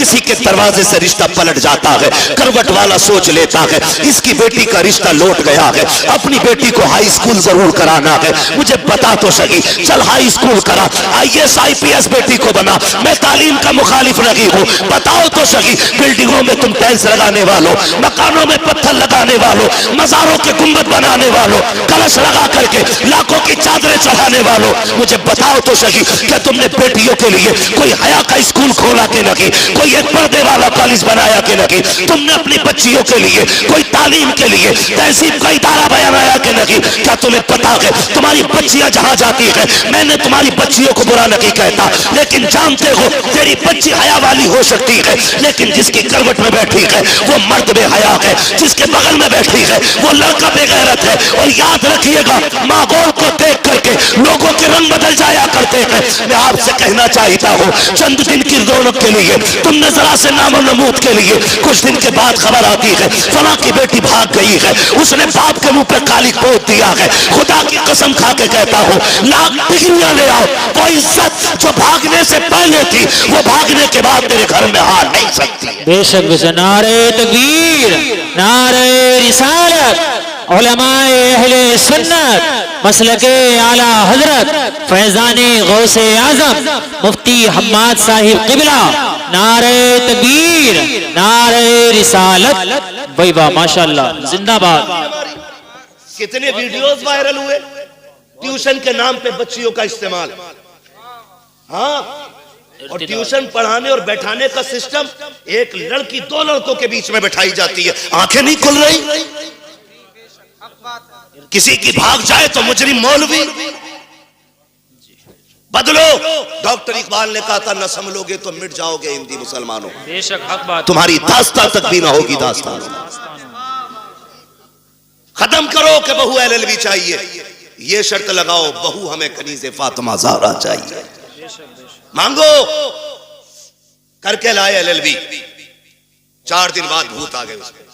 किसी के दरवाजे से रिश्ता पलट जाता है, करवट वाला सोच लेता है इसकी बेटी का रिश्ता लौट गया है, अपनी बेटी को हाई स्कूल जरूर कराना है, मुझे बता तो सही, चल हाई स्कूल करा, IAS IPS बेटी को बना, मैं तालीम का मुखालिफ नहीं हूँ, बताओ तो सही। बिल्डिंगों में तुम टाइल्स लगाने वालों, मकानों में पत्थर लगाने वालों, मज़ारों के गुंबद बनाने वालों, कलश लगा करके लाखों की चादरें चढ़ाने वालों, मुझे बताओ तो सही, क्या तुमने बेटियों के लिए कोई हया का स्कूल खोला के नहीं, कोई एक पर्दे वाला कॉलेज बनाया के नहीं, तुमने अपनी बच्चियों के लिए कोई तालीम के लिए तहजीब का इदारा बनाया के नहीं? क्या तुम्हें पता है तुम्हारी बच्चियां जहां जाती है, मैंने तुम्हारी बच्चियों को बुरा नहीं कहता, लेकिन जानते हो तेरी बच्ची हया वाली हो सकती है, लेकिन जिसकी करवट में बैठी है वो मर्द बेहया है, जिसके बगल में बैठी है वो लड़का बेगैरत है। और याद रखिएगा, माहौल को देख करके लोगों के रंग बदल जाया करते हैं। मैं आपसे कहना चाहता हूँ, चंद दिन की रौनक के लिए तुमने जरा से नामो नमूद के लिए कुछ दिन के बाद खबर आती है फला की बेटी भाग गई है, उसने बाप के मुंह पे काली पोत दिया है। खुदा की कसम खा के कहता हूँ, लाख डिग्रियां ले आओ, वो इज्जत जो भागने से पहले थी वो भागने के बाद तेरे घर में आ नहीं सकती। बेशक नारे तकबीर, नारे रिसालत, उलमाए अहले सुन्नत, मसलके आला हजरत फैजाने गौसे आजम मुफ्ती हम्माद साहिब किबला, नारे तकबीर, नारे रिसालत। वही वाह, माशाअल्लाह, जिंदाबाद। कितने वीडियोस वायरल हुए ट्यूशन के नाम पे बच्चियों का इस्तेमाल। हाँ, और ट्यूशन पढ़ाने और बैठाने का सिस्टम, एक लड़की दो लड़कों के बीच में बैठाई जाती है, आंखें नहीं खुल रही, किसी की भाग जाए तो मुजरिम मौलवी। बदलो, डॉक्टर इकबाल ने कहा था, न संभलोगे तो मिट जाओगे हिंदी मुसलमानों, बेशक हक बात, तुम्हारी दास्तां तक भी ना होगी दास्तां। खत्म करो कि बहू LLB चाहिए, ये शर्त लगाओ, बहू हमें कनीज़े फातिमा ज़हरा चाहिए, मांगो, करके लाए LLB। 4 दिन बाद भूत आ गए उसके,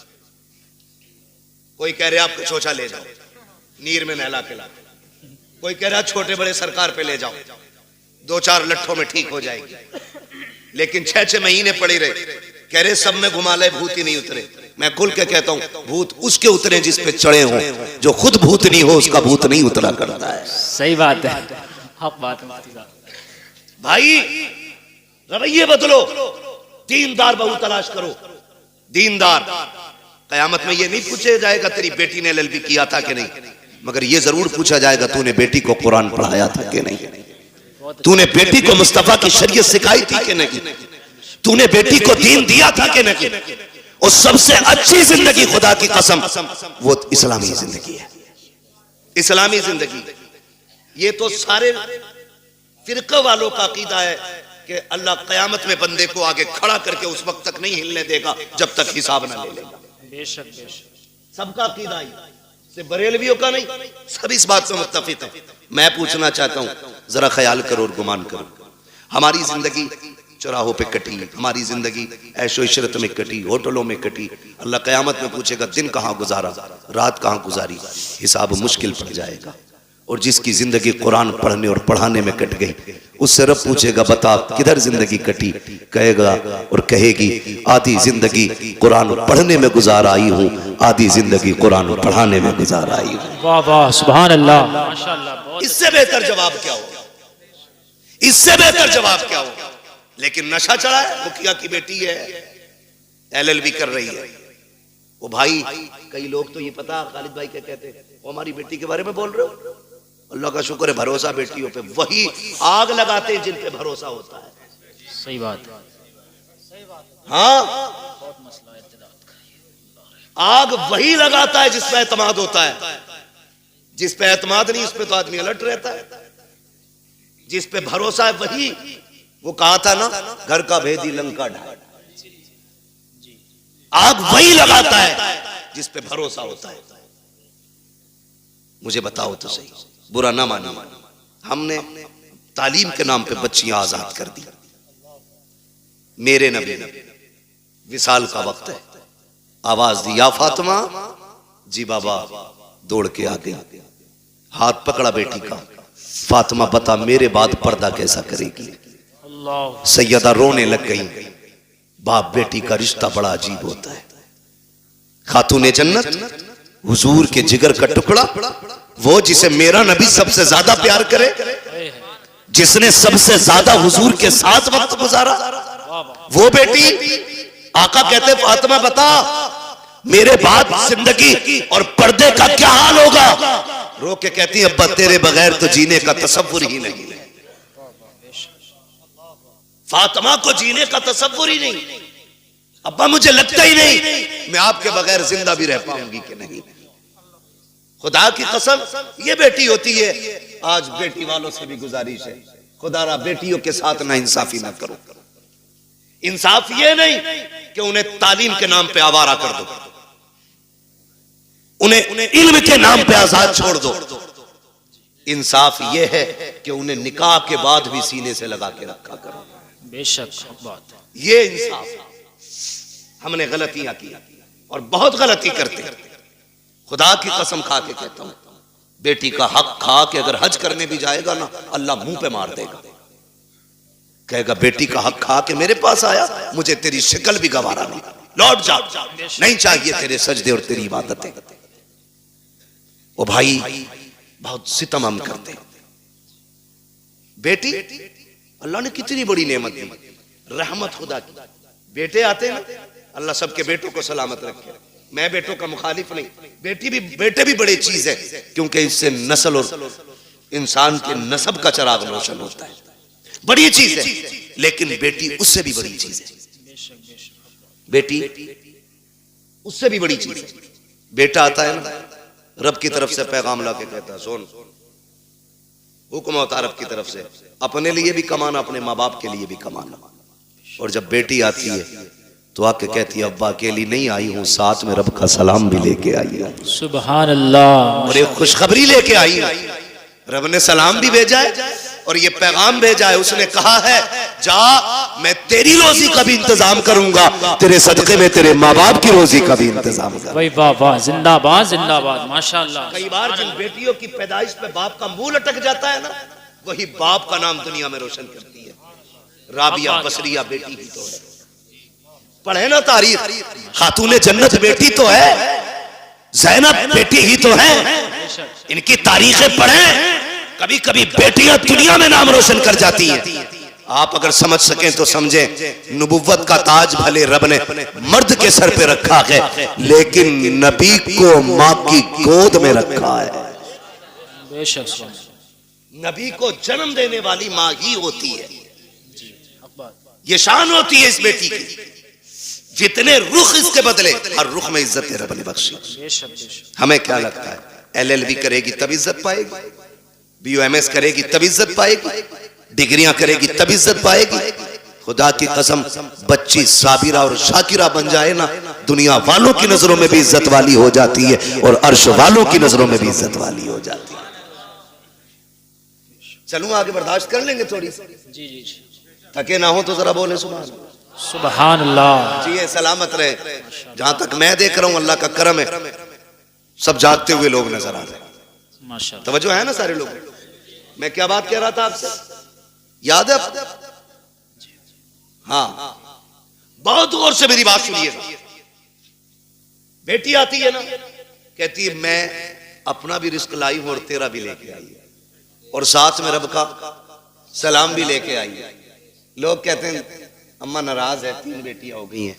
कोई कह रहे आपको चोचा ले जाओ, नीर में नहला के ला, कोई कह रहा छोटे बड़े सरकार पे ले जाओ, 2-4 लट्ठों में ठीक हो जाएगी, लेकिन 6-6 महीने पड़े रहे, कह रहे सब में घुमा ले, भूत ही नहीं उतरे। मैं खुल के कहता हूं, भूत उसके उतरे जिस पे चढ़े हों, जो खुद भूत नहीं हो उसका भूत नहीं उतरा करता है। सही बात है, हक बात है भाई, रवैये बदलो, दीनदार बहू तलाश करो, दीनदार। कयामत में ये नहीं पूछा जाएगा तेरी बेटी ने LLB किया था कि नहीं, मगर ये जरूर पूछा जाएगा तूने बेटी को कुरान पढ़ाया था कि नहीं, तूने बेटी को मुस्तफा की शरीयत सिखाई थी कि नहीं, तूने बेटी को दीन दिया था कि नहीं। और सबसे अच्छी जिंदगी, खुदा की कसम, वो इस्लामी जिंदगी है, इस्लामी जिंदगी। ये तो सारे फिरका वालों का अकीदा है कि अल्लाह कयामत में बंदे को आगे खड़ा करके उस वक्त तक नहीं हिलने देगा जब तक हिसाब ना ले लेगा। बेशक बेशक, सबका अकीदा ही, सिर्फ बरेलवियों का नहीं, सब इस बात पे मुत्तफिक है। मैं पूछना चाहता हूं, जरा ख्याल करो और गुमान करो, हमारी जिंदगी चौराहों पे कटी, हमारी जिंदगी ऐशो इशरत में कटी, होटलों में कटी, अल्लाह कयामत में पूछेगा दिन कहाँ गुजारा, रात कहाँ गुजारी, हिसाब मुश्किल पड़ जाएगा। और जिसकी जिंदगी कुरान पढ़ने और पढ़ाने में कट गई, उससे रब पूछेगा बता किधर जिंदगी कटी, कहेगा और कहेगी आधी जिंदगी कुरान पढ़ने में गुजार आई हूँ, आधी जिंदगी कुरान पढ़ाने में गुजार आई हूँ। वाह वाह, सुभान अल्लाह, माशाअल्लाह। इससे बेहतर जवाब क्या होगा, इससे बेहतर जवाब क्या होगा। लेकिन नशा चढ़ा है, मुखिया की बेटी है, LLB कर रही है, वो भाई, कई लोग तो ये पता खालिद भाई क्या कहते हैं, वो हमारी बेटी के बारे में बोल रहे हो, अल्लाह का शुक्र है भरोसा बेटियों पे, वही आग लगाते हैं जिन पे भरोसा होता है। सही बात, हाँ, आग वही लगाता है जिस पे एतमाद होता है, जिस पे एतमाद नहीं उस पे तो आदमी अलर्ट रहता है, जिस पे भरोसा है वही, वो कहा था ना, घर का भेदी लंका ढाल, आग वही लगाता है जिस पे भरोसा होता है। मुझे बताओ तो सही, बुरा ना मानो, हमने तालीम के नाम पे बच्चियां आजाद कर दी। मेरे नबी विसाल का वक्त है, आवाज दी या फातिमा, जी बाबा, दौड़ के आ गई, हाथ पकड़ा बेटी का, फातिमा बता मेरे बाद पर्दा कैसा करेगी। सैयदा रोने लग गई, बाप बेटी का रिश्ता बड़ा अजीब होता है। खातूने जन्नत हुजूर के जिगर का टुकड़ा, वो जिसे मेरा नबी सबसे ज्यादा प्यार करे, जिसने सबसे ज्यादा हुजूर के साथ वक्त गुजारा, वो बेटी आका कहते फातिमा बता मेरे बाद जिंदगी और पर्दे का क्या हाल होगा। रो के कहती अब्बा तेरे बगैर तो जीने का तसव्वुर ही नहीं। फातिमा को जीने का तसव्वुर ही नहीं। अब्बा मुझे लगता ही नहीं मैं आपके बगैर जिंदा भी रह पाऊंगी कि नहीं। खुदा की कसम ये बेटी होती है। आज बेटी वालों से भी गुजारिश है, खुदारा बेटियों के साथ ना इंसाफी ना करो। इंसाफ ये नहीं कि उन्हें तालीम के नाम पे आवारा कर दो, उन्हें इल्म के नाम पे आजाद छोड़ दो। इंसाफ ये है कि उन्हें निकाह के बाद भी सीने से लगा के रखा करो। बेशक बात है। ये इंसाफ। हमने गलतियां की और बहुत गलती करते। खुदा की कसम खा के कहता हूं, बेटी का हक खा के अगर हज करने भी जाएगा ना, अल्लाह मुंह पे मार देगा। कहेगा बेटी का हक खा के मेरे पास आया, मुझे तेरी शक्ल भी गवारा नहीं, लौट जा, नहीं चाहिए तेरे सजदे और तेरी इबादतें। ओ भाई बहुत सितम हम करते। बेटी अल्लाह ने कितनी बड़ी नेमत दी, रहमत खुदा की। बेटे आते ना, अल्लाह सबके बेटों को सलामत रखे। मैं बेटों का मुखालिफ नहीं, बेटे भी बड़ी चीज है, क्योंकि इससे नस्ल और इंसान के नसब का चराग रोशन होता है, बड़ी चीज है। लेकिन बेटी उससे भी बड़ी चीज है। बेटी उससे भी बड़ी चीज है। बेटा आता है ना, रब की तरफ से पैगाम ला के कहता है सुन, हुक्म होता रब की तरफ से, अपने लिए भी कमाना, अपने माँ बाप के लिए भी कमाना। और जब बेटी आती है तो आके कहती है अब्बा अकेली नहीं आई हूं, साथ में रब का सलाम भी लेके आई है। सुभान अल्लाह। और एक खुशखबरी लेके आई है। रब ने सलाम भी भेजा है और ये पैगाम भेजा है। उसने कहा है जा, मैं तेरी रोजी का भी इंतजाम करूंगा, तेरे सदके में तेरे माँ बाप की रोजी का भी इंतजाम करूंगा। भाई वाह वाह, जिंदाबाद जिंदाबाद, माशाअल्लाह। कई बार जिन बेटियों की पैदाइश पे बाप का मुंह लटक जाता है ना, वही बाप का नाम दुनिया में रोशन करती है। राबिया बसरिया बेटी ही तो है। पढ़े ना तारीख, खातूने जन्नत बेटी तो है, ज़ैनब बेटी ही तो है। इनकी तारीखें पढ़ें, कभी कभी बेटियां दुनिया में नाम रोशन कर जाती हैं। आप अगर समझ सकें तो समझें। नबुव्वत का ताज भले रब ने मर्द के सर पे रखा है, लेकिन नबी को माँ की गोद में रखा है। बेशक नबी को जन्म देने वाली माँ ही होती है। ये शान होती है इस बेटी की। जितने रुख इसके बदले, हर रुख में इज्जत रब ने बख्शी। हमें क्या लगता है LLB करेगी तब इज्जत पाएगी, BUMS करेगी तब इज्जत पाएगी, डिग्रियां करेगी तब इज्जत पाएगी। खुदा की कसम, बच्ची साबिरा और शाकिरा बन जाए ना, दुनिया वालों की नजरों में भी इज्जत वाली हो जाती है और अर्श वालों की नजरों में भी इज्जत वाली हो जाती है। चलूं आगे, बर्दाश्त कर लेंगे थोड़ी सी। जी जी जी, थके ना हो तो जरा बोले सुभान सुभान अल्लाह। जी सलामत रहे। जहां तक मैं देख रहा हूं अल्लाह का करम है, सब जागते हुए लोग नजर आ रहे हैं। माशाअल्लाह, तवज्जो है ना सारे लोग। मैं क्या बात कह रहा था आपसे, याद है आपको? हाँ, बहुत गौर से मेरी बात सुनिएगा। बेटी आती है ना, कहती है मैं अपना भी रिस्क लाई हूं और तेरा भी लेके आई है, और साथ में रब का सलाम भी लेके आई है। लोग कहते हैं अम्मा नाराज है, 3 बेटियां हो गई हैं।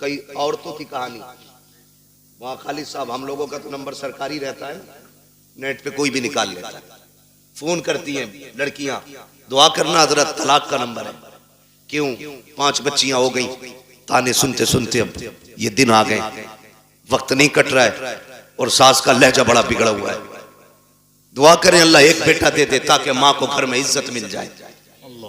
कई औरतों की कहानी, वहां खालिद साहब, हम लोगों का तो नंबर सरकारी रहता है, नेट पे कोई भी निकाल लेता है। फोन करती हैं लड़कियां, दुआ करना हजरत, तलाक का नंबर है। क्यों? 5 बच्चियां हो गई। ताने सुनते सुनते अब ये दिन आ गए, वक्त नहीं कट रहा है और सास का लहजा बड़ा बिगड़ा हुआ है। दुआ करें अल्लाह एक बेटा दे दे ताकि माँ को घर में इज्जत मिल जाए।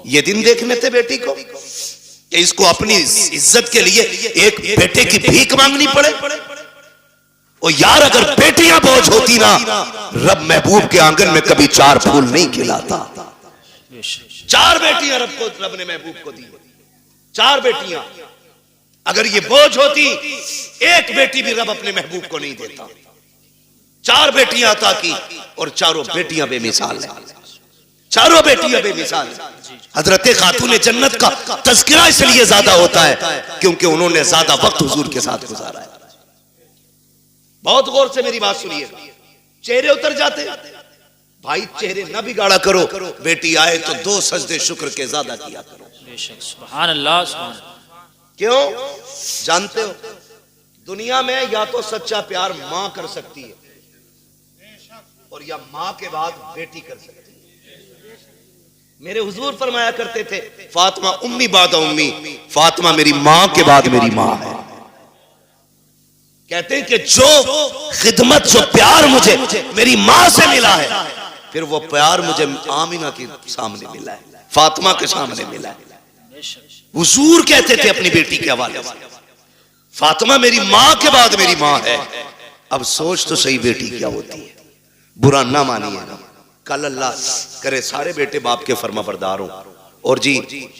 ये दिन देखने थे बेटी को कि इसको अपनी इज्जत के लिए एक बेटे की भीख मांगनी पड़े। और यार अगर बेटियां बोझ होती ना, रब महबूब के आंगन में कभी 4 फूल नहीं खिलाता। 4 बेटियां रब ने महबूब को दी, 4 बेटियां। अगर ये बोझ होती, एक बेटी भी रब अपने महबूब को नहीं देता। 4 बेटियां अता की और चारों बेटियां बेमिसाल हैं। चारों बेटियां बेमिसाल हैं। हजरत खातून जन्नत का तज़किरा इसलिए ज्यादा होता है क्योंकि उन्होंने ज्यादा वक्त हुजूर के साथ गुजारा है। बहुत गौर से मेरी बात सुनिए, चेहरे उतर जाते भाई, चेहरे ना बिगाड़ा करो, बेटी आए तो 2 सजदे शुक्र के ज्यादा किया करो। बेशक सुभान अल्लाह सुभान अल्लाह। क्यों? जानते हो दुनिया में या तो सच्चा प्यार मां कर सकती है और या मां के बाद बेटी कर सकती है। मेरे हुजूर फरमाया करते थे, फातिमा उम्मी बाद उम्मी, फातिमा मेरी मां के बाद मेरी मां है। कहते हैं कि जो खिदमत, जो प्यार मुझे मेरी मां से मिला है, फिर वो प्यार मुझे आमिना के सामने मिला है, फातिमा के सामने मिला है। हुजूर कहते थे अपनी बेटी के हवाले से, फातिमा मेरी मां के बाद मेरी मां है। अब सोच तो सही बेटी क्या होती है, बुरा ना मानिए। कल अल्लाह करे सारे बेटे बाप के फर्माबरदार हो। और जी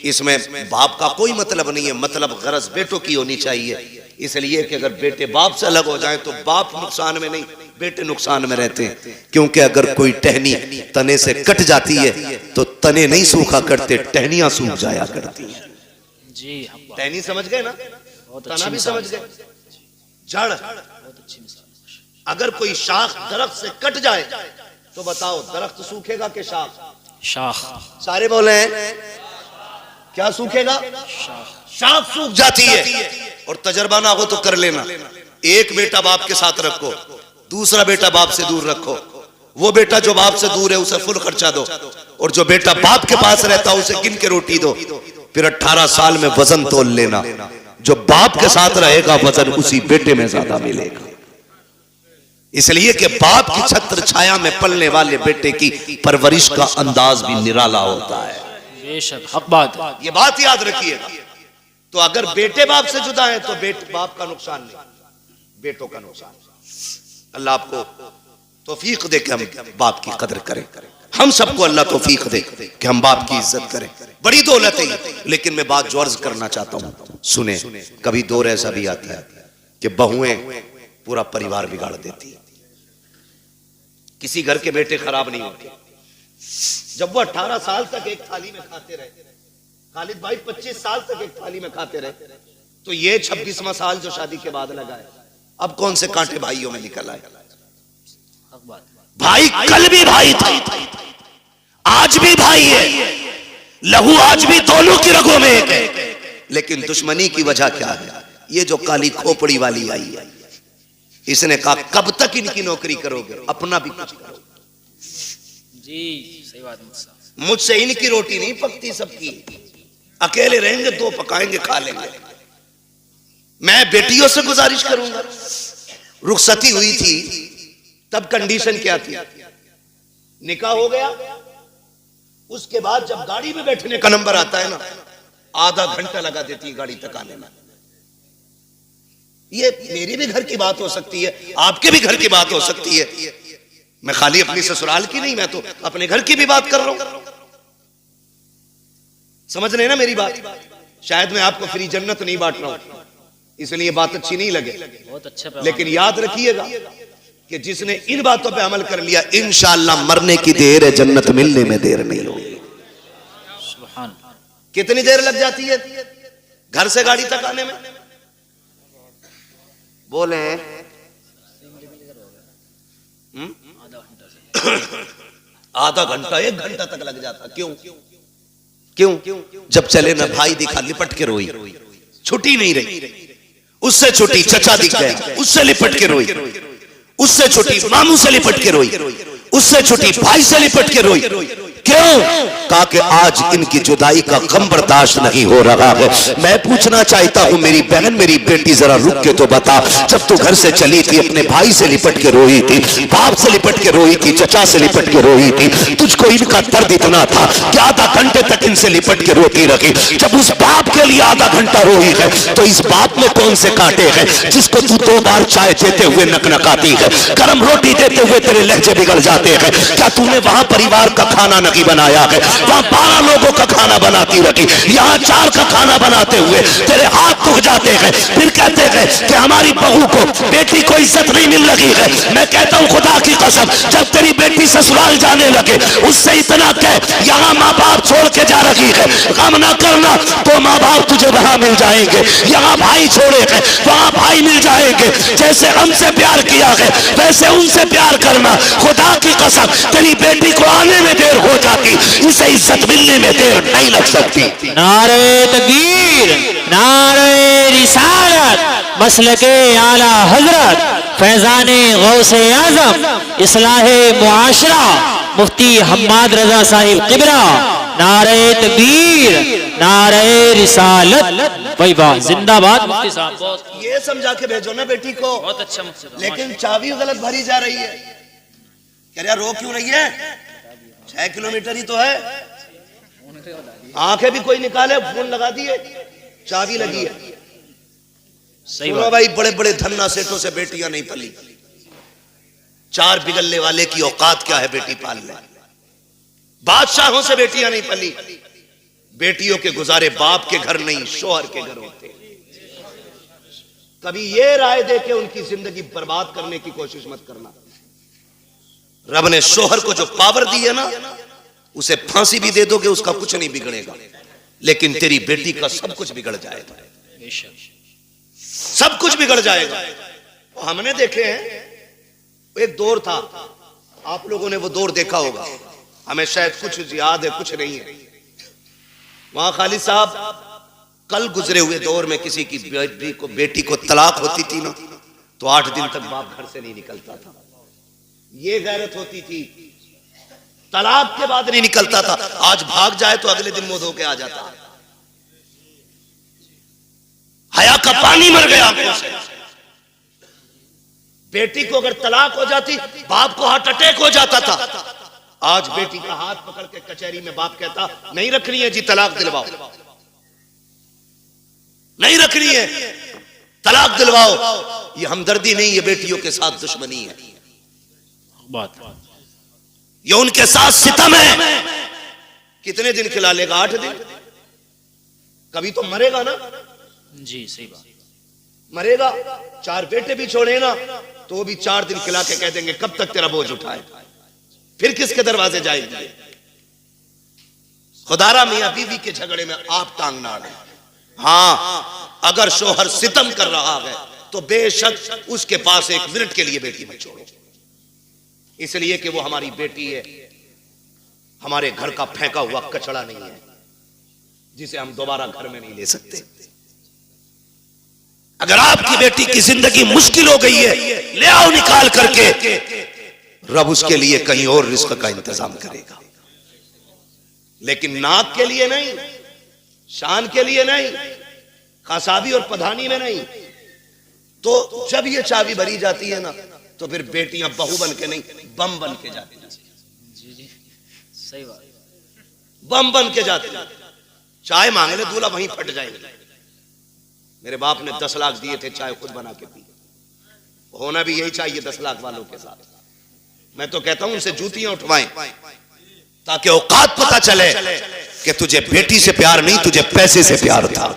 इसमें बाप का कोई मतलब नहीं है, मतलब गरज बेटों की होनी चाहिए। इसलिए कि अगर बेटे बाप से अलग हो जाए तो बाप नुकसान में नहीं, बेटे नुकसान में रहते हैं। क्योंकि अगर कोई टहनी तने से कट जाती है तो तने नहीं सूखा करते, टहनियां सूख जाया करती हैं। जी टहनी समझ गए ना, तना भी समझ गए, जड़। अगर कोई शाख दरख्त से कट जाए तो बताओ दरख्त सूखेगा कि शाख? शाख। सारे बोले हैं क्या सूखेगा? शाख सूख जाती है। और तजर्बा ना हो तो कर लेना, एक बेटा बाप के साथ रखो, दूसरा बेटा बाप से दूर रखो। वो बेटा जो बाप से दूर है उसे फुल खर्चा दो, और जो बेटा बाप के पास रहता है उसे गिन के रोटी दो। फिर 18 साल में वजन तोल लेना, जो बाप के साथ रहेगा वजन उसी बेटे में ज्यादा मिलेगा। इसलिए कि बाप की छत्र छाया में पलने वाले बेटे की परवरिश का अंदाज भी निराला होता है। बेशक हक बात, ये बात याद रखिएगा। तो अगर बेटे बाप से जुदा है तो बाप का नुकसान नहीं, बेटों का नुकसान। अल्लाह आपको तौफीक दे कि हम बाप की कदर करें। हम सबको अल्लाह तौफीक दे कि हम बाप की इज्जत करें। बड़ी दौलत है। लेकिन मैं बात जो अर्ज करना चाहता हूं सुने, कभी दौर ऐसा भी आता है कि बहुएं पूरा परिवार बिगाड़ देती है। किसी घर के बेटे खराब नहीं होते। जब वो 18 साल तक एक थाली में खाते रहे, खालिद भाई 25 साल तक एक थाली में खाते रहे, तो ये 26वां साल जो शादी के बाद लगा है, अब कौन से कांटे भाइयों में निकल आए। भाई कल भी भाई था, आज भी भाई है, लहू आज भी दोनों की रगों में एक है। लेकिन दुश्मनी की वजह क्या है? ये जो काली खोपड़ी वाली आई है, इसने कहा कब तक इनकी नौकरी करोगे, अपना भी कुछ करो। जी सही बात, मुझसे इनकी रोटी नहीं पकती, सबकी। अकेले रहेंगे 2 पकाएंगे खा लेंगे। मैं बेटियों से गुजारिश करूंगा। रुखसती हुई थी तब कंडीशन क्या थी? निकाह हो गया, उसके बाद जब गाड़ी में बैठने का नंबर आता है ना, आधा घंटा लगा देती है गाड़ी तक आने में। ये मेरी भी घर की बात हो सकती है, आपके भी घर की बात हो सकती है। मैं खाली अपनी ससुराल की नहीं, मैं तो अपने घर की भी बात कर रहा हूं। समझ रहे ना मेरी बात? शायद मैं आपको फ्री जन्नत नहीं बांट रहा हूं, इसलिए बात अच्छी नहीं लगे। बहुत अच्छा। लेकिन याद रखिएगा कि जिसने इन बातों पे अमल कर लिया, इंशाअल्लाह मरने की देर है, जन्नत मिलने में देर नहीं होगी। सुभान। कितनी देर लग जाती है घर से गाड़ी तक आने में? बोले आधा घंटा 1 घंटा तक लग जाता। क्यों? जब चले ना भाई दिखा, लिपट के रोई, छुट्टी नहीं रही। उससे छुट्टी चचा दिख गया, उससे लिपट के रोई। उससे छुट्टी मामू से लिपट के रोई, उससे छुट्टी भाई से लिपट के रोई। क्यों? कहा कि आज इनकी जुदाई का गम बर्दाश्त नहीं हो रहा है। मैं पूछना चाहता हूं मेरी बहन, मेरी बेटी, जरा रुक के तो बता, जब तू घर से चली थी अपने भाई से लिपट के रोई थी, बाप से लिपट के रोई थी, चचा से लिपट के रोई थी, तुझको इनका दर्द इतना था कि आधा घंटे तक इनसे लिपट के रोती रही। जब उस बाप के लिए आधा घंटा रोई है तो इस बाप में कौन से कांटे हैं जिसको तू 2 बार चाय देते हुए नकनकाती है, गर्म रोटी देते हुए तेरे लहजे बिगड़ जाते हैं? क्या तूने वहां परिवार का खाना नहीं नहीं बनाया है। वहां 12 लोगों का खाना बनाती रखी, यहाँ 4 का खाना बनाते हुए तेरे हाथ दुख जाते हैं। फिर कहते हैं कि हमारी बहू को, बेटी को इज्जत नहीं मिल रही है। मैं कहता हूँ खुदा की कसम, जब तेरी बेटी ससुराल जाने लगे उससे इतना कह, यहाँ माँ बाप छोड़ के जा रही है, गम ना करना, तो माँ बाप तुझे वहां मिल जाएंगे। यहाँ भाई छोड़े हैं, वहां भाई मिल जाएंगे। जैसे हमसे प्यार किया है वैसे उनसे प्यार करना। खुदा की कसम, तेरी बेटी को आने में देर हो जाती, इसे इज्जत मिलने में देर नहीं लग सकती। नारे तकबीर, नारे रिसालत, मसलके आला हजरत, फैजाने गौसे आजम, इस्लाहे मुआशरा, मुफ्ती हम्माद रजा साहिब किबरा। नारे तकबीर, नारे रिसालत। भाई वाह, जिंदाबाद मुफ्ती साहब। बहुत ये समझा के भेजो ना बेटी को। बहुत अच्छा मुफ्ती साहब। लेकिन चाबी गलत भरी जा रही है। कह रहा रो क्यों रही है? 6 किलोमीटर ही तो है। आंखें भी कोई निकाले, फोन लगा दिए, चाबी लगी है। सही सुनो बात। भाई, बड़े बड़े धन्ना सेठों से बेटियां नहीं पली। 4 बिगलने वाले की औकात क्या है बेटी पालने? बादशाहों से बेटियां नहीं पली। बेटियों के गुजारे बाप के घर नहीं, शोहर के घर होते। कभी ये राय दे के उनकी जिंदगी बर्बाद करने की कोशिश मत करना। रब ने शोहर को जो पावर दी है ना, उसे फांसी भी दे दोगे उसका कुछ नहीं बिगड़ेगा, लेकिन तेरी बेटी का सब कुछ बिगड़ जाएगा। बेशक सब कुछ बिगड़ जाएगा। हमने देखे हैं, एक दौर था, आप लोगों ने वो दौर देखा होगा, हमें शायद कुछ याद है कुछ नहीं है। वहां खालिद साहब, कल गुजरे हुए दौर में किसी की बेटी को तलाक होती थी ना, तो 8 दिन तक बाप घर से नहीं निकलता था। ये गैरत होती थी, तलाक के बाद नहीं निकलता था। आज भाग जाए तो अगले दिन मुंह धो के आ जाता। हया का पानी मर गया आंखों से। बेटी को अगर तलाक हो जाती, बाप को हार्ट अटैक हो जाता था। आज बेटी का हाथ पकड़ के कचहरी में बाप कहता, नहीं रखनी है जी, तलाक दिलवाओ, नहीं रखनी है, तलाक दिलवाओ। ये हमदर्दी नहीं, ये बेटियों के साथ दुश्मनी है, बात। ये उनके साथ सितम है। कितने दिन खिला लेगा? 8 दिन। कभी तो मरेगा ना, जी सही बात। मरेगा। 4 बेटे भी छोड़े ना, तो भी 4 दिन खिला के कह देंगे कब तक तेरा बोझ उठाए, फिर किसके दरवाजे जाएंगे? खुदारा मियां बीवी के झगड़े में आप टांग ना अड़े। हाँ, अगर शोहर सितम कर रहा है तो बेशक उसके पास 1 मिनट के लिए बेटी मत छोड़ो, इसलिए कि वो हमारी बेटी है, हमारे घर का फेंका हुआ कचड़ा नहीं है जिसे हम दोबारा घर में नहीं ले सकते। अगर आपकी बेटी की जिंदगी मुश्किल हो गई है, ले आओ निकाल करके, रब उसके लिए कहीं और रिस्क का इंतजाम करेगा, लेकिन नाक के लिए नहीं, शान के लिए नहीं, कासाबी और पधानी में नहीं। तो जब ये चाबी भरी जाती है ना, तो फिर बेटियां बहू बन के नहीं, बम बन के जाती हैं। जी जी सही बात। बम बन के जाती हैं। चाय मांग ले दूल्हा, वहीं फट जाएंगे। मेरे बाप ने 10 लाख दिए थे, चाय खुद बना के पी। होना भी यही चाहिए 10 लाख वालों के साथ। मैं तो कहता हूं उनसे जूतियां उठवाएं, ताकि औकात पता चले कि तुझे बेटी से प्यार नहीं, तुझे पैसे से प्यार था।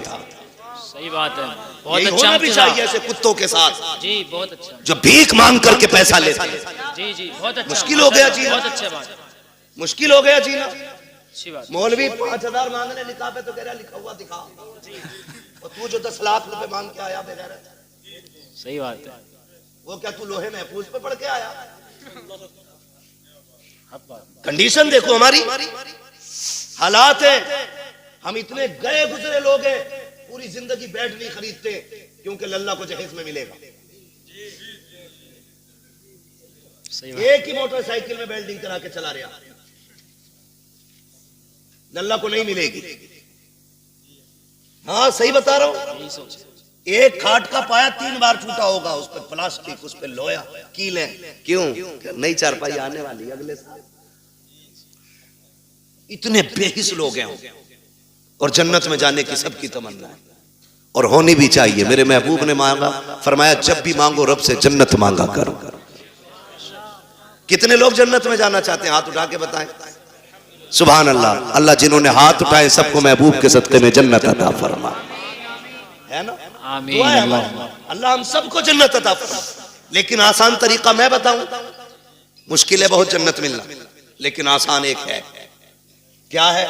सही बात है, बहुत यही अच्छा होना भी मुफ्ती चाहिए साहब। ऐसे कुत्तों के साथ, जी बहुत अच्छा। जो भीख मांग करके पैसा लेते हैं। जी जी बहुत अच्छा। मुश्किल हो गया जीना। बहुत अच्छा बात, मुश्किल हो गया जीना। अच्छी बात। मौलवी 5000 मांगने निकाह पे तो कह रहा लिखा हुआ दिखा, और तू जो 10 लाख रुपए मांग के आया बेगैर, सही बात है। वो क्या तू लोहे महफूज पे पढ़ के आया? हक बात। कंडीशन देखो हमारी, हालात है। हम इतने गए गुजरे लोग हैं, पूरी जिंदगी बेड नहीं खरीदते क्योंकि लल्ला को जहेज में मिलेगा। सही बात। एक ही मोटरसाइकिल में वेल्डिंग करा के चला रहा, लल्ला को नहीं मिलेगी। हाँ सही बता रहा हूं। यही सोच। एक खाट का पाया 3 बार टूटा होगा, उस पर प्लास्टिक, उस पर लोहा, कीलें। क्यों? नई चारपाई आने वाली अगले साल। इतने बेहिस लोग हैं, और जन्नत में जाने की सबकी तमन्ना है, और होनी भी चाहिए। मेरे महबूब ने मांगा, फरमाया जब भी मांगो रब से जन्नत मांगा करो। कितने लोग जन्नत में जाना चाहते हैं? हाथ उठा के बताएं। सुभान अल्लाह। अल्लाह जिन्होंने हाथ उठाए सबको महबूब के सदक़े में जन्नत अता फरमा, है ना? आमीन। दुआ है हमारी, अल्लाह हम सबको जन्नत अता फरमा। लेकिन आसान तरीका मैं बताऊं, मुश्किल है बहुत जन्नत मिलना, लेकिन आसान एक है। क्या है?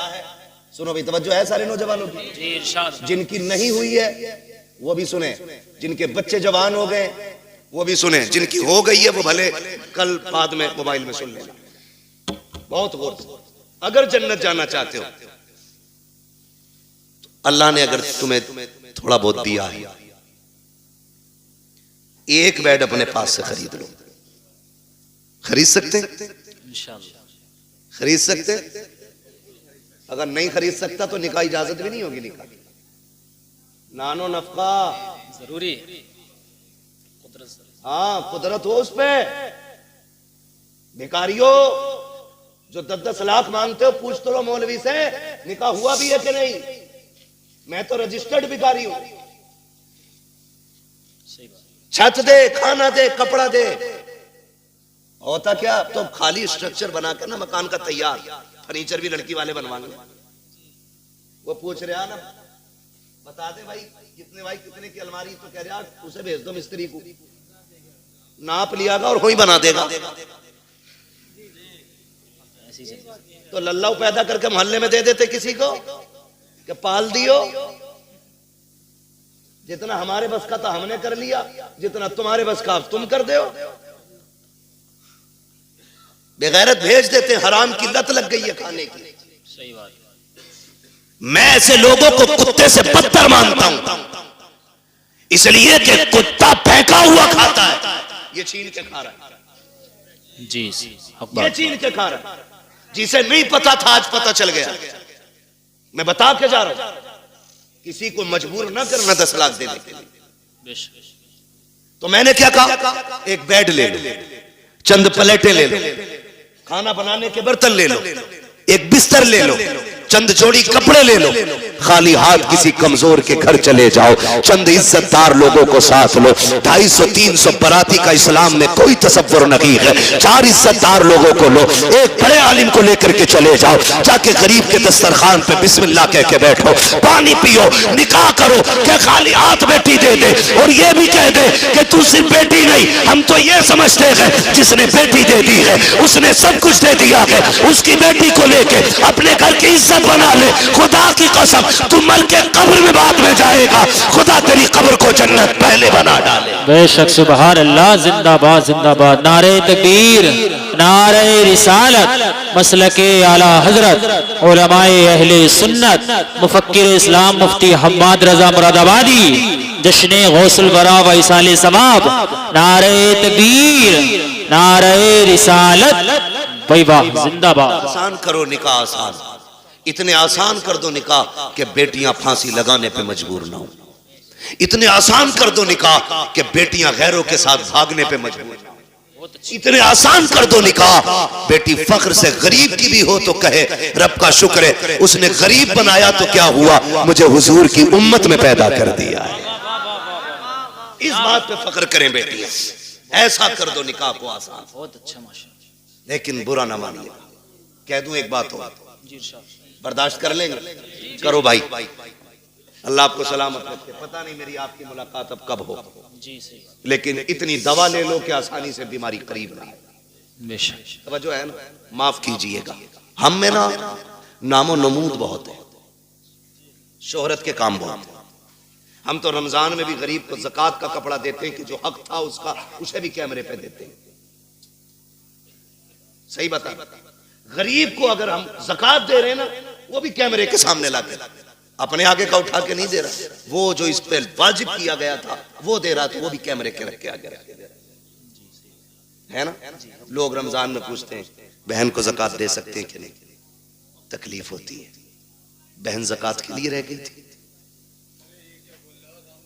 सुनो भाई, तवज्जो है सारे नौजवानों की। जी इरशाद। जिनकी नहीं हुई है वो भी सुने, जिनके बच्चे जवान हो गए वो भी सुने, जिनकी हो गई है वो भले कल बाद में मोबाइल में सुन लेना। बहुत गौर से, अगर जन्नत जाना चाहते हो तो अल्लाह ने अगर तुम्हें थोड़ा बहुत दिया है, एक बेड अपने पास से खरीद लो। खरीद सकते हैं? इंशाअल्लाह खरीद सकते हैं? अगर नहीं खरीद सकता तो निकाह इजाजत भी नहीं होगी। निकाह नानो नफका जरूरी है। हाँ, कुदरत हो उस पे। भिखारियों जो 10-10 लाख मांगते हो, पूछ तो लो मौलवी से निकाह हुआ भी है कि नहीं। मैं तो रजिस्टर्ड भिखारी हूं। सही बात। छत दे, खाना दे, कपड़ा दे। होता क्या, तो खाली स्ट्रक्चर बना के ना मकान का तैयार, फर्नीचर भी लड़की वाले बनवाएंगे। वो पूछ रहा ना, बता दे भाई कितने, भाई कितने की अलमारी, तो कह रहा उसे भेज दो मिस्त्री को, नाप लियागा और वही बना देगा। ऐसी चीज़। तो लल्लाऊ पैदा करके मोहल्ले में दे देते किसी को कि पाल दियो। जितना हमारे बस का था हमने कर लिया, जितना तुम्हारे बस का तुम कर दो। बेगैरत भेज देते, हराम की लत लग गई है खाने की। सही बात। मैं ऐसे लोगों को कुत्ते से बदतर मानता हूं, इसलिए कि कुत्ता फेंका हुआ खाता है, ये छीन के खा रहा है, जी ये छीन के खा रहा है। जिसे नहीं पता था आज पता चल गया। मैं बता के जा रहा हूं, किसी को मजबूर ना करना 10 लाख देने के लिए। बेशक। तो मैंने क्या कहा, एक बेड ले लो, चंद प्लेटें ले लो, खाना बनाने के बर्तन ले लो, एक बिस्तर ले लो, चंद जोड़ी कपड़े ले लो, खाली हाथ किसी कमजोर के घर चले जाओ, चंद इज्जतदार लोगों को साथ लो। 250-300 बराती का इस्लाम में कोई तसव्वुर नहीं है। 4 इज्जतदार लोगों को लो, एक बड़े आलिम को लेकर के चले जाओ, जाके गरीब के दस्तरखान पे बिस्मिल्लाह कह के बैठो, पानी पियो, निकाह करो। क्या खाली हाथ बेटी दे दे और ये भी कह दे कि तू सिर्फ बेटी नहीं, हम तो ये समझते हैं जिसने बेटी दे दी है उसने सब कुछ दे दिया है। उसकी बेटी को लेके अपने घर की इज्जत बना ले। खुदा की कसम, तू मर के कब्र में बाद में जाएगा, खुदा तेरी कब्र को जन्नत पहले बना डाले। बेशक। सुभान अल्लाह। जिंदाबाद जिंदाबाद। नारे तकबीर, नारे रिसालत, मसलके आला हजरत, उलमाए अहले सुन्नत, मुफक्किर इस्लाम मुफ्ती हम्माद रजा मुरादाबादी, जश्ने गौसुल बरा व इसाले सवाब। नारे तकबीर, नारे रिसालत, भाई वाह, जिंदाबाद। आसान करो निकाह, आसान, इतने आसान कर दो निकाह कि बेटियां फांसी लगाने पे मजबूर ना हो। इतने आसान कर दो निकाह कि बेटियां गैरों के साथ भागने पे मजबूर ना हो। इतने आसान कर दो निकाह, बेटी फख्र से गरीब की भी हो तो कहे रब का शुक्र है उसने गरीब बनाया तो क्या हुआ, मुझे हुजूर की उम्मत में पैदा कर दिया है। इस बात पे फख्र करें बेटियां। ऐसा कर दो निकाह को आसान। बहुत अच्छा माशा। लेकिन बुरा ना मानिए। कह दूं एक बात हो, जी इरशाद। बर्दाश्त कर लेंगे? करो भाई, अल्लाह आपको सलामत रखे। पता नहीं मेरी आपकी मुलाकात अब कब हो, जी सही। लेकिन इतनी दवा ले लो कि आसानी से बीमारी करीब ना। बेशक। तवज्जो है ना? माफ कीजिएगा, हम में ना नामो नमूद बहुत है, शोहरत के काम बहुत है। हम तो रमजान में भी गरीब को ज़कात का कपड़ा देते हैं कि जो हक था उसका, उसे भी कैमरे पे देते हैं। सही बता, गरीब को अगर हम ज़कात दे रहे हैं ना, वो भी कैमरे के सामने लाते, अपने आगे का उठा के नहीं दे रहा। वो जो इस पे वाजिब किया गया था वो दे रहा, तो वो भी कैमरे के रख के आगे रख के दे रहा है ना। लोग रमजान में पूछते हैं बहन को ज़कात दे सकते हैं कि नहीं, तकलीफ होती है। बहन ज़कात के लिए रह गई थी,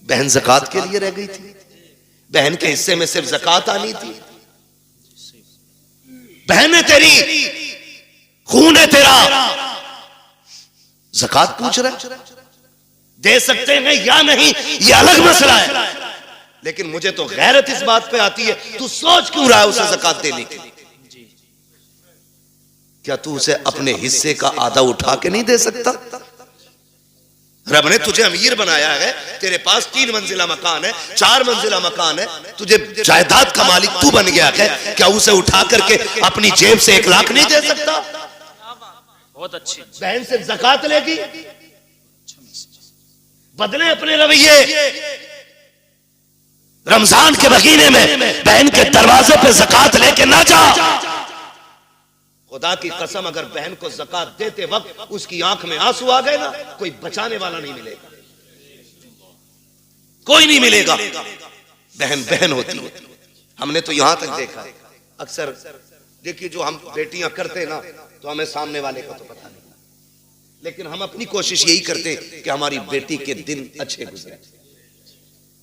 बहन ज़कात के लिए रह गई थी, बहन के हिस्से में सिर्फ ज़कात आनी थी। बहन है तेरी, खून है तेरा, ज़कात पूछ रहा है, दे सकते हैं या नहीं ये अलग मसला है। लेकिन मुझे तो गैरत इस बात पे आती है, तू सोच क्यों रहा है उसे ज़कात देने की। क्या तू उसे अपने हिस्से का आधा उठा के नहीं दे सकता? रब ने तुझे अमीर बनाया है, तेरे पास 3 मंजिला मकान है, 4 मंजिला मकान है, तुझे जायदाद का मालिक तू बन गया है, क्या उसे उठा करके अपनी जेब से 1 लाख नहीं दे सकता? बहुत अच्छी बहन से ज़कात लेगी, बदले अपने रवैये। रमजान के महीने में बहन के दरवाजे पे ज़कात लेके ना जा। खुदा की कसम, अगर बहन को ज़कात देते वक्त उसकी आंख में आंसू आ गए ना, कोई बचाने वाला नहीं मिलेगा, कोई नहीं मिलेगा। बहन बहन होती है। हमने तो यहां तक देखा, अक्सर देखिए जो हम बेटियां करते ना, तो हमें सामने वाले का तो पता नहीं, लेकिन हम अपनी कोशिश यही करते कि हमारी बेटी के दिन अच्छे गुजरे।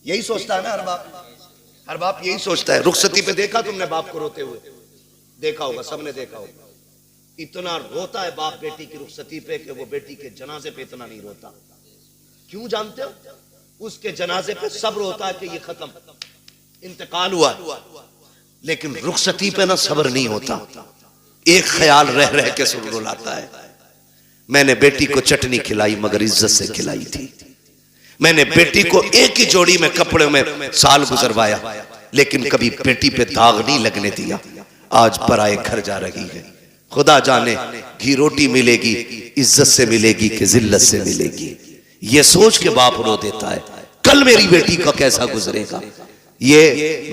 यही सोचता है ना हर बाप यही सोचता है। रुखसती पे देखा तुमने बाप को रोते हुए? देखा होगा, सबने देखा होगा। इतना रोता है बाप बेटी की रुखसती पे कि वो बेटी के जनाजे पे इतना नहीं रोता। क्यों जानते हो? उसके जनाजे पे सब्र होता है कि ये खत्म, इंतकाल हुआ, लेकिन रुखसती पे ना सब्र नहीं होता। एक ख्याल रह रह के सुर रुलाता है, मैंने बेटी को चटनी खिलाई मगर इज्जत से खिलाई थी। मैंने बेटी को एक ही जोड़ी में कपड़े में साल गुजरवाया, लेकिन कभी बेटी पे दाग नहीं लगने दिया। आज पराए घर जा रही है, खुदा जाने घी रोटी मिलेगी, इज्जत से मिलेगी कि जिल्लत से मिलेगी। ये सोच के बाप रो देता है, कल मेरी बेटी का कैसा गुजरेगा। ये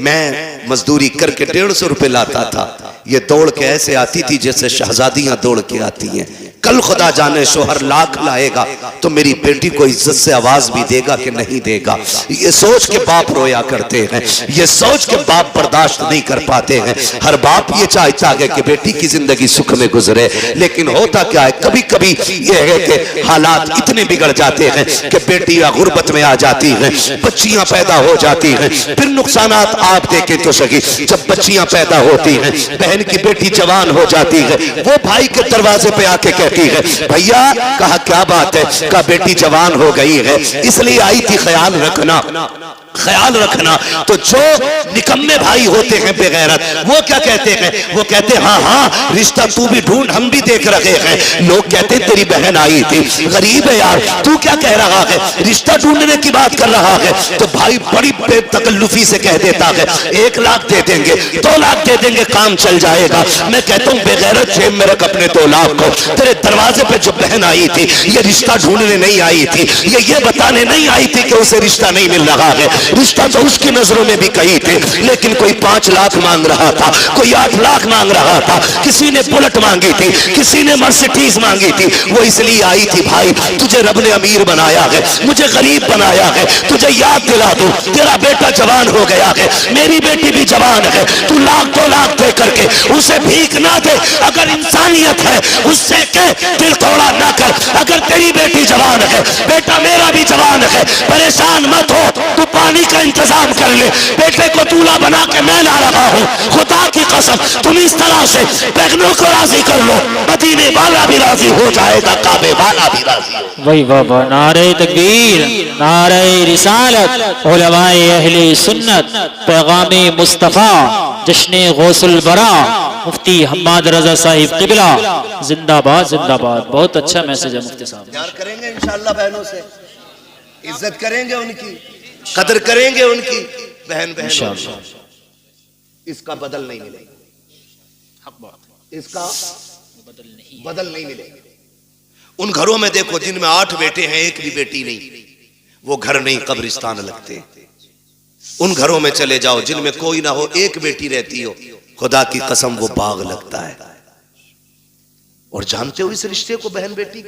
मैं मजदूरी करके 150 रुपए लाता था, ये दौड़ के ऐसे आती थी जैसे शहजादियां दौड़ के आती हैं। कल खुदा जाने शोहर लाख लाएगा तो मेरी बेटी को इज्जत से आवाज भी देगा कि नहीं देगा। ये सोच के बाप रोया करते हैं, ये सोच के बाप बर्दाश्त नहीं कर पाते हैं। हर बाप ये चाहता है कि बेटी की जिंदगी सुख में गुजरे, लेकिन होता क्या है, कभी कभी ये है कि हालात इतने बिगड़ जाते हैं कि बेटियां गुर्बत में आ जाती हैं, बच्चियां पैदा हो जाती हैं। फिर नुकसानात आप देखें तो सही, जब बच्चियां पैदा होती हैं, बहन की बेटी जवान हो जाती है, वो भाई के दरवाजे पे आके कहती है, भैया, कहा क्या बात है? कहा बेटी जवान हो गई है इसलिए आई थी, ख्याल रखना, ख्याल रखना। तो जो निकम्मे भाई होते हैं बेगैरत, वो क्या कहते हैं? वो कहते हैं हाँ हाँ रिश्ता तू भी ढूंढ, हम भी देख रहे हैं। लोग कहते हैं तेरी बहन आई थी, गरीब है यार, तू क्या कह रहा है, रिश्ता ढूंढने की बात कर रहा है? तो भाई बड़ी बेतकल्लुफी से कह देता है 1 लाख दे देंगे, 2 लाख दे देंगे, काम चल जाएगा। मैं कहता हूँ बेगैरत, जेब में रख अपने 2 लाख को। तेरे दरवाजे पे जो बहन आई थी, ये रिश्ता ढूंढने नहीं आई थी, ये बताने नहीं आई थी कि उसे रिश्ता नहीं मिल रहा है। रिश्ता तो उसकी नजरों में भी कही थे, लेकिन कोई 5 लाख मांग रहा था, कोई 8 लाख मांग रहा था, किसी ने बुलेट मांगी थी, किसी ने मर्सिडीज मांगी थी। वो इसलिए आई थी भाई, तुझे रब ने अमीर बनाया है, मुझे गरीब बनाया है, तुझे याद दिला दूं तेरा बेटा जवान हो गया है, मेरी बेटी भी जवान है, तू 1-2 लाख दे करके उसे भीख ना दे। अगर इंसानियत है उससे कह दिल तोड़ा ना कर। अगर तेरी बेटी जवान है, बेटा मेरा भी जवान है, परेशान मत हो, तू पानी का इंतजाम कर ले, बेटे को दूल्हा बना के मैं ला रहा हूँ। खुदा की कसम, तुम इस तरह से बहनों को राजी कर लो, मदीने वाला भी राजी हो जाएगा, काबे वाला भी राजी हो। वही बाबा, नारे तकबीर, नारे रिसालत, उलमाए अहले सुन्नत, पैगामे मुस्तफा, जश्ने गौसुल बरा, मुफ्ती हम्माद रजा साहिब किबला, जिंदाबाद जिंदाबाद। बहुत अच्छा मैसेज है मुफ्ती साहब। प्यार करेंगे इंशाअल्लाह बहनों से, इज्जत करेंगे उनकी, कदर करेंगे उनकी। बहन इसका बदल नहीं मिलेगा, इसका बदल नहीं मिलेगा। उन घरों में देखो जिनमें 8 बेटे हैं, एक भी बेटी नहीं, वो घर नहीं कब्रिस्तान लगते। उन घरों में चले जाओ जिनमें कोई ना हो, एक बेटी रहती हो, खुदा की कसम वो बाग लगता है। और जानते हो इस रिश्ते को, बहन बेटी,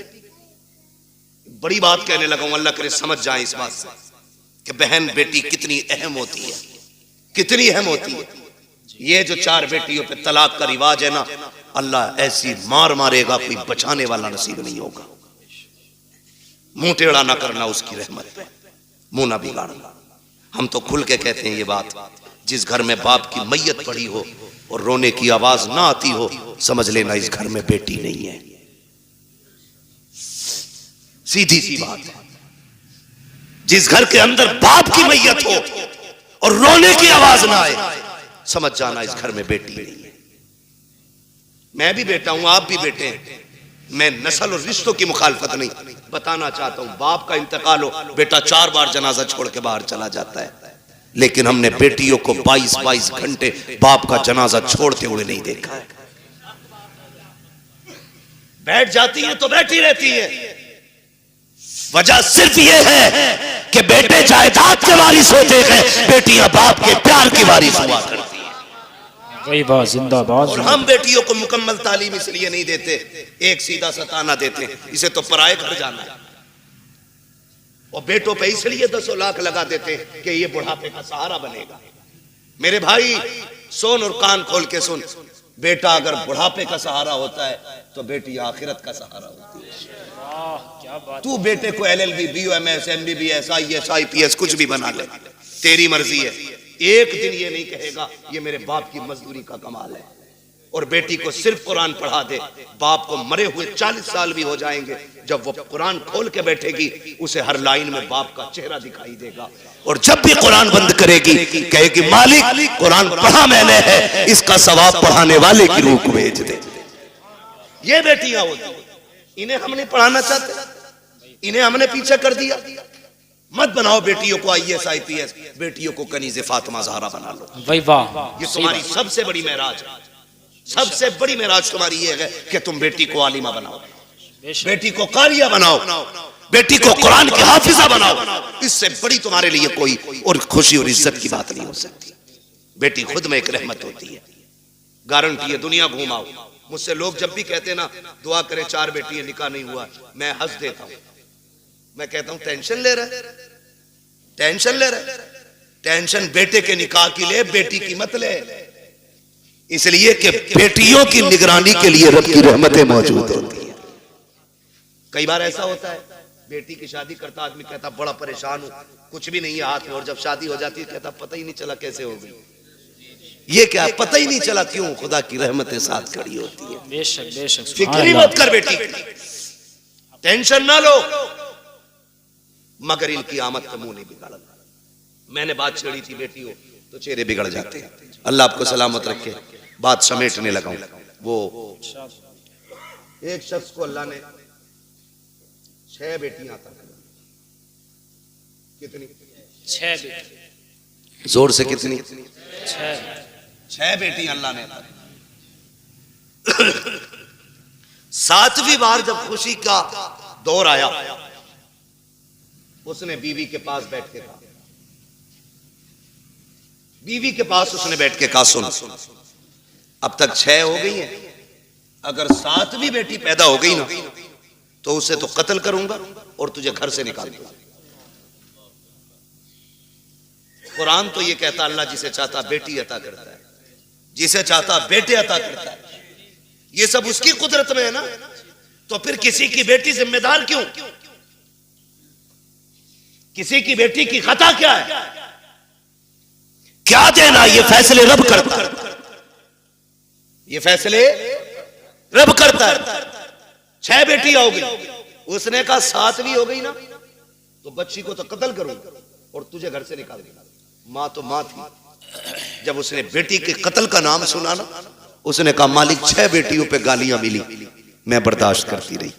बड़ी बात कहने लगा हूं, अल्लाह करे समझ जाए इस बात से कि बहन बेटी कितनी अहम होती है, कितनी अहम होती है। ये जो 4 बेटियों पे तलाक का रिवाज है ना, अल्लाह ऐसी मार मारेगा, कोई बचाने वाला नसीब नहीं होगा। मुंह टेढ़ा ना करना उसकी रहमत पे, मुंह ना बिगाड़ना। हम तो खुल के कहते हैं ये बात, जिस घर में बाप की मैयत पड़ी हो और रोने की आवाज ना आती हो, समझ लेना इस घर में बेटी नहीं है। सीधी सी बात है। जिस घर के अंदर बाप की मैयत हो और रोने की आवाज ना आए, समझ जाना इस घर में बेटी नहीं है। मैं भी बेटा हूं, आप भी बेटे हैं। मैं नस्ल और रिश्तों की मुखालफत नहीं, बताना चाहता हूं बाप का इंतकाल हो, बेटा 4 बार जनाजा छोड़ के बाहर चला जाता है, लेकिन हमने बेटियों को 22-22 घंटे बाप का जनाजा छोड़ते हुए नहीं देखा है। बैठ जाती हैं तो बैठी रहती हैं। वजह सिर्फ ये है कि बेटे जायदाद के वारिस होते हैं, बेटियां बाप के प्यार की वारिस हुआ करती हैं। वही बात जिंदाबाद। और हम बेटियों को मुकम्मल तालीम इसलिए नहीं देते, एक सीधा सताना देते हैं, इसे तो पराए घर जाना है। और बेटों पे इसलिए 10 लाख लगा देते हैं कि ये बुढ़ापे का सहारा बनेगा। मेरे भाई सुन और कान खोल के सुन, बेटा अगर बुढ़ापे का सहारा होता है तो बेटी आखिरत का सहारा होती है। तू बेटे को LLB, BOMS, MBBS, IAS, IPS कुछ भी बना ले, तेरी मर्जी है। एक दिन ये नहीं कहेगा ये मेरे बाप की मजदूरी का कमाल है। और बेटी को सिर्फ कुरान पढ़ा दे, बाप को मरे हुए 40 साल भी हो जाएंगे, जब वो कुरान खोल के बैठेगी उसे हर लाइन में बाप का चेहरा दिखाई देगा। और जब भी कुरान बंद करेगी कहेगी मालिक कुरान पढ़ा मैंने है, इसका सवाब पढ़ाने वाले की रूह को भेज दे। ये बेटियां होती, इन्हें हम नहीं पढ़ाना चाहते, इन्हें हमने पीछे कर दिया। मत बनाओ बेटियों को IAS, IPS, बेटियों को कनीज़े फातिमा ज़हरा बना लो। भाई वाह, ये तुम्हारी सबसे बड़ी मेराज है। सबसे बड़ी मेराज तुम्हारी ये है कि तुम बेटी को आलिमा बनाओ, बेटी को कारिया बनाओ, बेटी को कुरान की हाफिजा बनाओ। इससे बड़ी तुम्हारे लिए कोई और खुशी और इज्जत की बात नहीं हो सकती। बेटी खुद में एक रहमत होती है, गारंटी है। दुनिया घुमाओ, मुझसे लोग जब भी कहते ना दुआ करें 4 बेटियां निकाह नहीं हुआ, मैं हंस देता हूं। मैं कहता हूं टेंशन ले रहा है, टेंशन ले रहा है। टेंशन बेटे के निकाह की ले, बेटी की मत ले। इसलिए कि बेटियों की निगरानी के लिए रब की रहमतें मौजूद होती है। कई बार ऐसा होता है, बेटी की शादी करता आदमी कहता बड़ा परेशान हूं, कुछ भी नहीं है हाथ में, और जब शादी हो जाती है कहता पता ही नहीं चला कैसे हो गई। ये क्या पता ही नहीं चला, क्यों? खुदा की रहमतें साथ खड़ी होती है। बेशक बेशक। फिक्र मत कर बेटी, टेंशन ना लो, मगर इनकी आमद का मुंह नहीं बिगाड़ा। मैंने बात छेड़ी थी बेटी हो तो चेहरे बिगड़ जाते हैं। अल्लाह आपको सलामत रखे। बात समेटने लगा हूं। वो एक शख्स को अल्लाह ने 6 बेटियां अता की। कितनी? 6 बेटी। जोर से कितनी? 6 बेटियां अल्लाह ने अता की। 7वीं बार जब खुशी का दौर आया, उसने बीवी के पास बैठ के कहा, बीवी के पास उसने बैठ के कहा सुन, अब तक 6 हो गई हैं, अगर 7वीं बेटी पैदा हो गई ना तो उसे तो कत्ल करूंगा और तुझे घर से निकाल दूंगा। कुरान तो ये कहता अल्लाह जिसे चाहता बेटी अता करता है, जिसे चाहता बेटे अता करता है। ये सब उसकी कुदरत में है ना, तो फिर किसी की बेटी जिम्मेदार क्यों? किसी की बेटी की खता क्या है? क्या देना? ये फैसले रब करता है, ये फैसले रब करता है। 6 बेटियां हो गई, उसने कहा 7वीं हो गई ना तो बच्ची को तो कत्ल करूंगा और तुझे घर से निकाल दूंगा। मां तो मां थी, जब उसने बेटी के कत्ल का नाम सुना ना, उसने कहा मालिक 6 बेटियों पे गालियां मिली, मैं बर्दाश्त करती रही,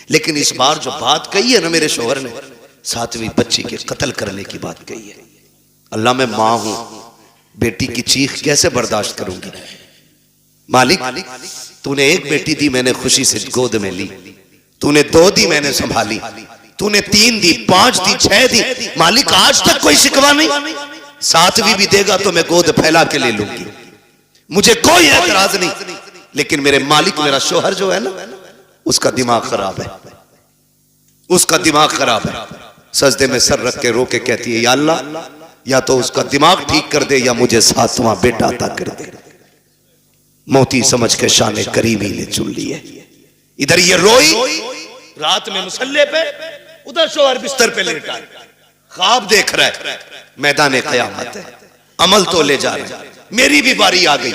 लेकिन इस बार जो बात कही है ना मेरे शोहर ने, 7वीं बच्ची के कत्ल करने की बात कही है। अल्लाह मैं मां हूं, बेटी की चीख कैसे बर्दाश्त करूंगी? मालिक तूने 1 बेटी दी, मैंने खुशी से गोद में ली, तूने 2 दी, मैंने संभाली, तूने 3 दी, 5 दी, 6 दी, मालिक आज तक कोई शिकवा नहीं। 7वीं भी देगा तो मैं गोद फैला के ले लूंगी, मुझे कोई एतराज नहीं। लेकिन मेरे मालिक, मेरा शोहर जो है ना, उसका दिमाग खराब है, उसका दिमाग खराब है। सजदे में सर रख के रो के कहती है या अल्लाह, या तो उसका दिमाग ठीक कर दे या मुझे 7वां बेटा अता कर दे। मोती समझ के शाने करीबी ने चुन लिए। इधर ये रोई रात में मुसल्ले पे, उधर शोहर बिस्तर पे लेटा है, ख्वाब देख रहा है। मैदान क़यामत है, अमल तो ले जा रहे हैं, मेरी भी बारी आ गई।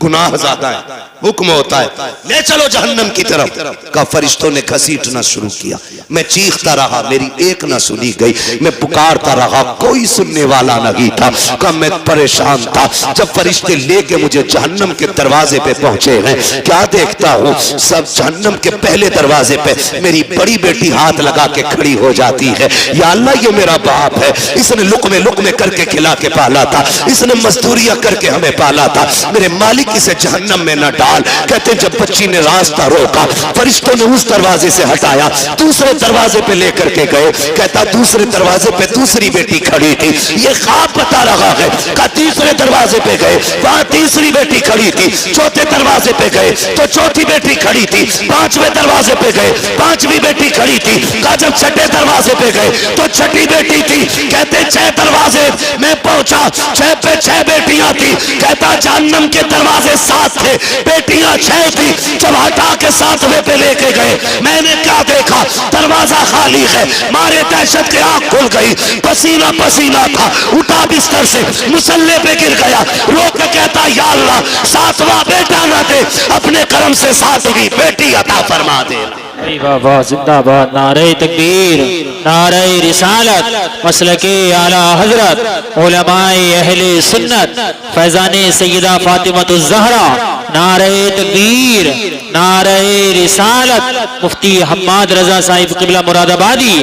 गुनाह ज्यादा है, हुक्म होता है ले चलो जहन्नम की तरफ। का फरिश्तों ने घसीटना शुरू किया, मैं चीखता रहा, मेरी एक ना सुनी गई, मैं पुकारता रहा, कोई सुनने वाला नहीं था। का मैं परेशान था। जब फरिश्ते लेके मुझे जहन्नम के दरवाजे पे पहुंचे हैं, क्या देखता हूँ सब जहन्नम के पहले दरवाजे पे मेरी बड़ी बेटी हाथ लगा के खड़ी हो जाती है। या अल्लाह, ये मेरा बाप है, इसने लुकमे लुकमे करके खिला के पाला था, इसने मजदूरियां करके हमें पाला था, मेरे मालिक इसे जहन्नम में न डाल। कहते जब बच्ची ने रास्ता रोका, फरिश्तों ने उस दरवाजे से हटाया, दूसरे दरवाजे पे लेकर के गए। कहता दूसरे दरवाजे पे दूसरी बेटी खड़ी थी, ये ख्वाब बता रहा है। का तीसरे दरवाजे पे गए, वहां तीसरी बेटी खड़ी थी। चौथे दरवाजे पे गए तो चौथी बेटी खड़ी थी। पांचवें दरवाजे पे गए, पांचवी बेटी खड़ी थी। का जब छठे दरवाजे पे गए तो छठी बेटी थी। कहते 6 दरवाजे मैं पहुंचा, 6 पे 6 बेटियां थी। कहता जहन्नम के दरवाजे 7 थे, बेटियां 6 थी। जब हटा के 7वें पे लेके गए, मैंने क्या देखा, दरवाजा खाली है। मारे दहशत के आंख खुल गई, पसीना पसीना था, उठा बिस्तर से, मुसल्ले पे गिर गया, रो के कहता या अल्लाह 7वां बेटा ना दे, अपने करम से 7वीं बेटी अता फरमा दे। वाह जिंदाबाद, नारे तकबीर, नारे रिसालत, मसलके आला हजरत, उलमाए अहले सुन्नत, फैजाने सैयदा फातिमतुज़ ज़हरा, नारे तकबीर, नारे रिसालत, मुफ्ती हम्माद रजा साहिब क़िबला मुरादाबादी,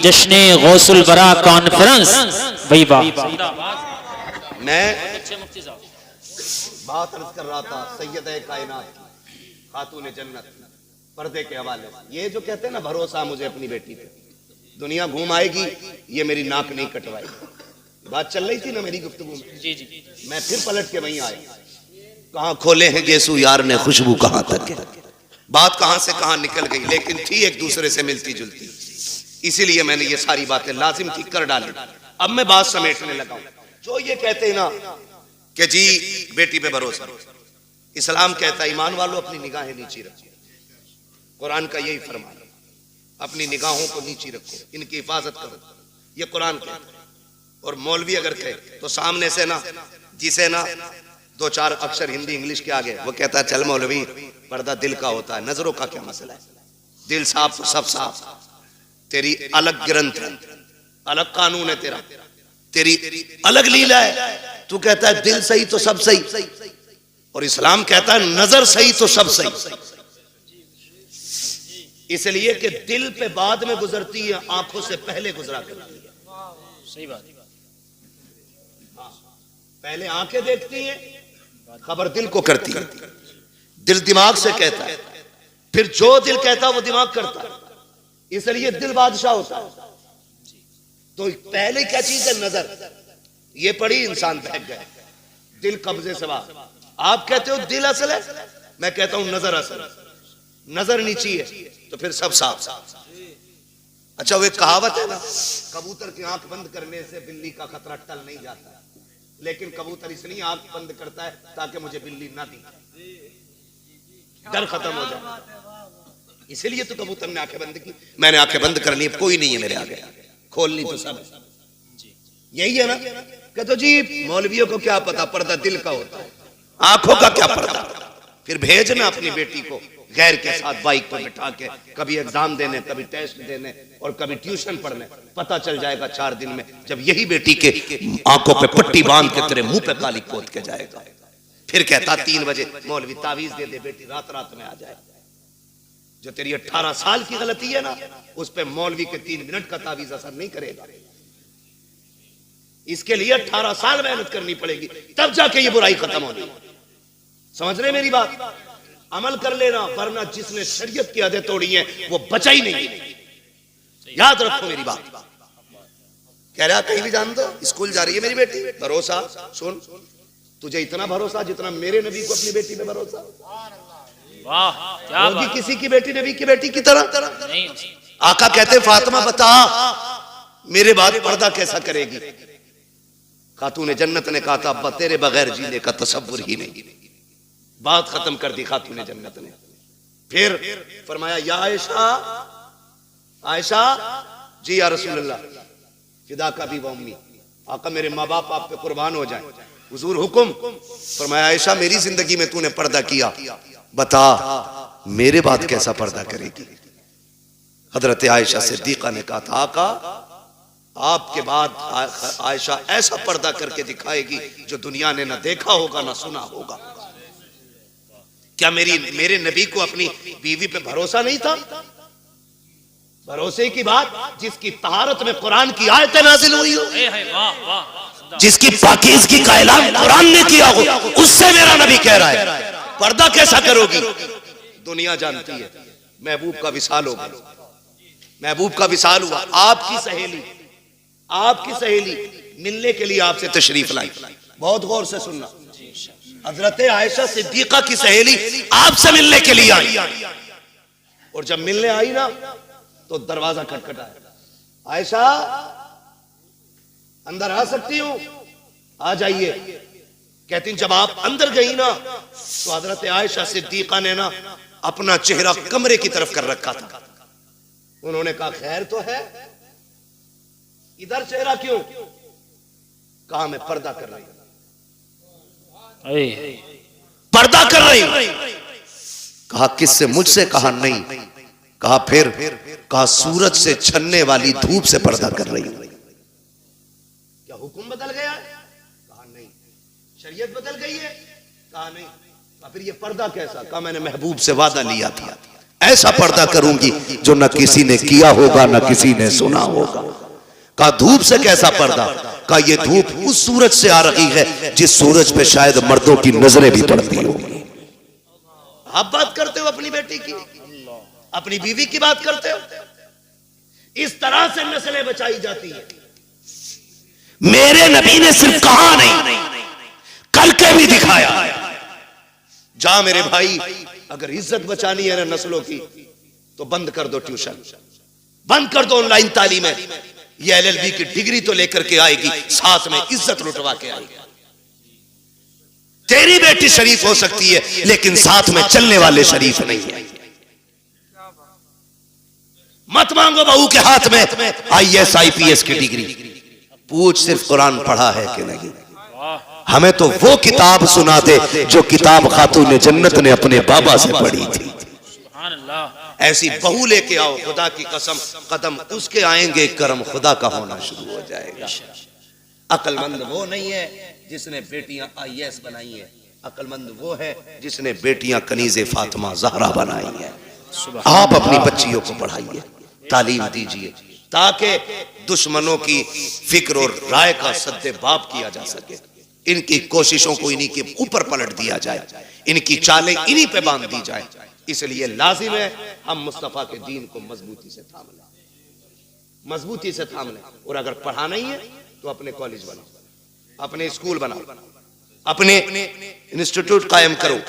जश्ने गौसुल बरा कॉन्फ्रेंस। भाई वाह, मैं बात अर्ज कर रहा था सैयद कायनात खातून जन्नत पर्दे के हवाले से। ये जो कहते हैं ना भरोसा मुझे अपनी बेटी पे, दुनिया घूम आएगी, ये मेरी नाक नहीं कटवाएगी। बात चल रही थी ना मेरी गुफ्तगू में, जी जी, मैं फिर पलट के वहीं आया। कहाँ खोले हैं गेसू यार ने खुशबू कहाँ तक है, बात कहाँ से कहाँ निकल गई, लेकिन थी एक दूसरे से मिलती जुलती, इसीलिए मैंने ये सारी बातें लाजिम थी कर डाली। अब मैं बात समेटने लगा हूं। जो ये कहते हैं ना कि जी बेटी पे भरोसा, इस्लाम कहता है ईमान वालों अपनी निगाहें नीची रखो। कुरान का यही फरमान, अपनी निगाहों को नीची रखो, इनकी हिफाजत करो, ये कुरान कहता है। और मौलवी अगर कहे तो सामने से ना, जिसे ना 2-4 अक्षर हिंदी इंग्लिश के आगे, वो कहता है चल मौलवी पर्दा दिल का होता है, नजरों का क्या मसला है, दिल साफ तो सब साफ, तेरी अलग ग्रंथ है, अलग कानून है, तेरी अलग लीला है। तू कहता है दिल सही तो सब सही, और इस्लाम कहता है नजर सही तो सब सही। इसलिए कि दिल पे बाद में गुजरती है, आंखों से पहले गुजरा करती है। सही बात, पहले आंखें देखती हैं, खबर दिल को करती है, दिल दिमाग से कहता है, फिर जो दिल कहता है वो दिमाग करता है, इसलिए दिल बादशाह होता है। तो पहले क्या चीज है, नजर। ये पड़ी इंसान बहक गए, दिल कब्जे से बाहर। आप कहते हो दिल असल है, मैं कहता हूं नजर असल है। नजर नीची है तो फिर सब साफ। अच्छा, वो एक कहावत है ना, कबूतर की आंख बंद करने से बिल्ली का खतरा टल नहीं जाता है, लेकिन कबूतर इसलिए आंख बंद करता है ताकि मुझे बिल्ली ना दिखे, डर खत्म हो जाए। इसलिए तो कबूतर ने आंखें बंद की, मैंने आंखें बंद कर ली, कोई नहीं है मेरे आगे, खोलनी तो सब यही है ना। कहते जी मौलवियों को क्या पता, पर्दा दिल का होता है, आंखों का क्या पर्दा। फिर भेजना अपनी बेटी को गैर के साथ बाइक पर बिठा के, कभी एग्जाम देने, कभी टेस्ट देने और कभी ट्यूशन पढ़ने, पता चल जाएगा 4 दिन में, जब यही बेटी के आंखों पे पट्टी बांध के तेरे मुंह पे काली पोत के जाएगा। फिर कहता 3 बजे मौलवी तावीज दे दे, बेटी रात रात में आ जाए। जो तेरी 18 साल की गलती है ना, उस पे मौलवी के 3 मिनट का तावीज असर नहीं करेगा। इसके लिए 18 साल मेहनत करनी पड़ेगी, तब जाके ये बुराई खत्म होनी। समझ रहे मेरी बात, अमल कर लेना, वरना जिसने शरीयत की हदें तोड़ी है वो बचा ही नहीं। याद रखो मेरी बात। कह रहा कहीं भी जान दो, स्कूल जा रही है मेरी बेटी, भरोसा सुन, तुझे इतना भरोसा जितना मेरे नबी को अपनी बेटी पे भरोसा। वाह क्या होगी किसी की बेटी नबी की बेटी की तरह नहीं। आका कहते फातिमा बता मेरे बाद पर्दा कैसा करेगी। खातून जन्नत ने कहा था अब्बा तेरे बगैर जीने का तसव्वुर ही नहीं। बात खत्म कर दी खातून जन्नत ने। फिर फरमाया या आयशा, आयशा जी या रसूलल्लाह फिदा का भी वम्मी, आका मेरे माँ बाप आप पे कुर्बान हो जाए, हुजूर हुक्म फरमाया, आयशा मेरी जिंदगी में तूने पर्दा किया, बता मेरे बाद कैसा पर्दा करेगी। हजरत आयशा सिद्दीका ने कहा था, आका आपके बाद आयशा ऐसा पर्दा करके दिखाएगी जो दुनिया ने ना देखा होगा ना सुना होगा। क्या मेरे नबी को अपनी बीवी पे भरोसा नहीं था? भरोसे की बात, जिसकी तहारत में कुरान की आयतें नाजिल हुई हो, जिसकी पाकीज़गी का ऐलान कुरान ने किया हो, उससे मेरा नबी कह रहा है पर्दा कैसा करोगी। दुनिया जानती है महबूब का विसाल हो गया, महबूब का विसाल हुआ। आपकी सहेली मिलने के लिए आपसे तशरीफ लाई। बहुत गौर से सुनना, हजरत आयशा सिद्दीका की सहेली आपसे मिलने के लिए आई, और जब मिलने आई ना तो दरवाजा खटखटाया, आयशा अंदर आ सकती हूं? आ जाइए। कहती जब आप अंदर गई ना तो हजरत आयशा सिद्दीका ने ना अपना चेहरा कमरे की तरफ कर रखा था। उन्होंने कहा खैर तो है, इधर चेहरा क्यों? कहा मैं पर्दा कर रही हूं, पर्दा कर रही हूं। कहा किससे? मुझसे। कहा नहीं। कहा फिर? कहा सूरज से छनने वाली धूप से पर्दा कर रही हूं। क्या हुक्म बदल गया? कहा नहीं। शरीयत बदल गई है? कहा नहीं। कहा फिर ये पर्दा कैसा? कहा मैंने महबूब से वादा लिया था, ऐसा पर्दा करूंगी जो न किसी ने किया होगा न किसी ने सुना होगा। कहा धूप से कैसा पर्दा? कहा ये धूप उस सूरज से आ रही है जिस सूरज पे शायद मर्दों की नजरें भी पड़ती होंगी। आप बात करते हो अपनी बेटी की, अपनी बीवी की बात करते हो। इस तरह से नस्लें बचाई जाती है। मेरे नबी ने सिर्फ कहा नहीं, करके भी दिखाया। जा मेरे भाई, अगर इज्जत बचानी है ना नस्लों की तो बंद कर दो ट्यूशन, बंद कर दो ऑनलाइन तालीम। ये LLB की डिग्री तो लेकर के आएगी, साथ में इज्जत लुटवा के आएगी। तेरी बेटी शरीफ हो सकती है लेकिन साथ में चलने वाले शरीफ नहीं है। मत मांगो बहू के हाथ में IAS IPS की डिग्री, पूछ सिर्फ कुरान पढ़ा है कि नहीं। हमें तो वो किताब सुना दे जो किताब खातून जन्नत ने अपने बाबा से पढ़ी थी। ऐसी बहू लेके आओ, खुदा की कसम कदम उसके आएंगे, करम खुदा का होना शुरू हो जाएगा। अक्लमंद वो नहीं है जिसने बेटियां IAS बनाई है, अक्लमंद वो है जिसने बेटियां कनीज़े फातिमा ज़हरा बनाई है। आप अपनी बच्चियों को पढ़ाइए, तालीम दीजिए, ताकि दुश्मनों की फिक्र और राय का सद्देबाब किया जा सके। इनकी कोशिशों को इन्हीं के ऊपर पलट दिया जाए, इनकी चालें इन्हीं पे बांध दी जाए। इसलिए लाजिम है हम मुस्तफा के दीन को मजबूती से थाम लें, मजबूती से थाम लें। और अगर पढ़ाना ही है तो अपने कॉलेज बनाओ, अपने स्कूल बनाओ, अपने इंस्टीट्यूट कायम करो,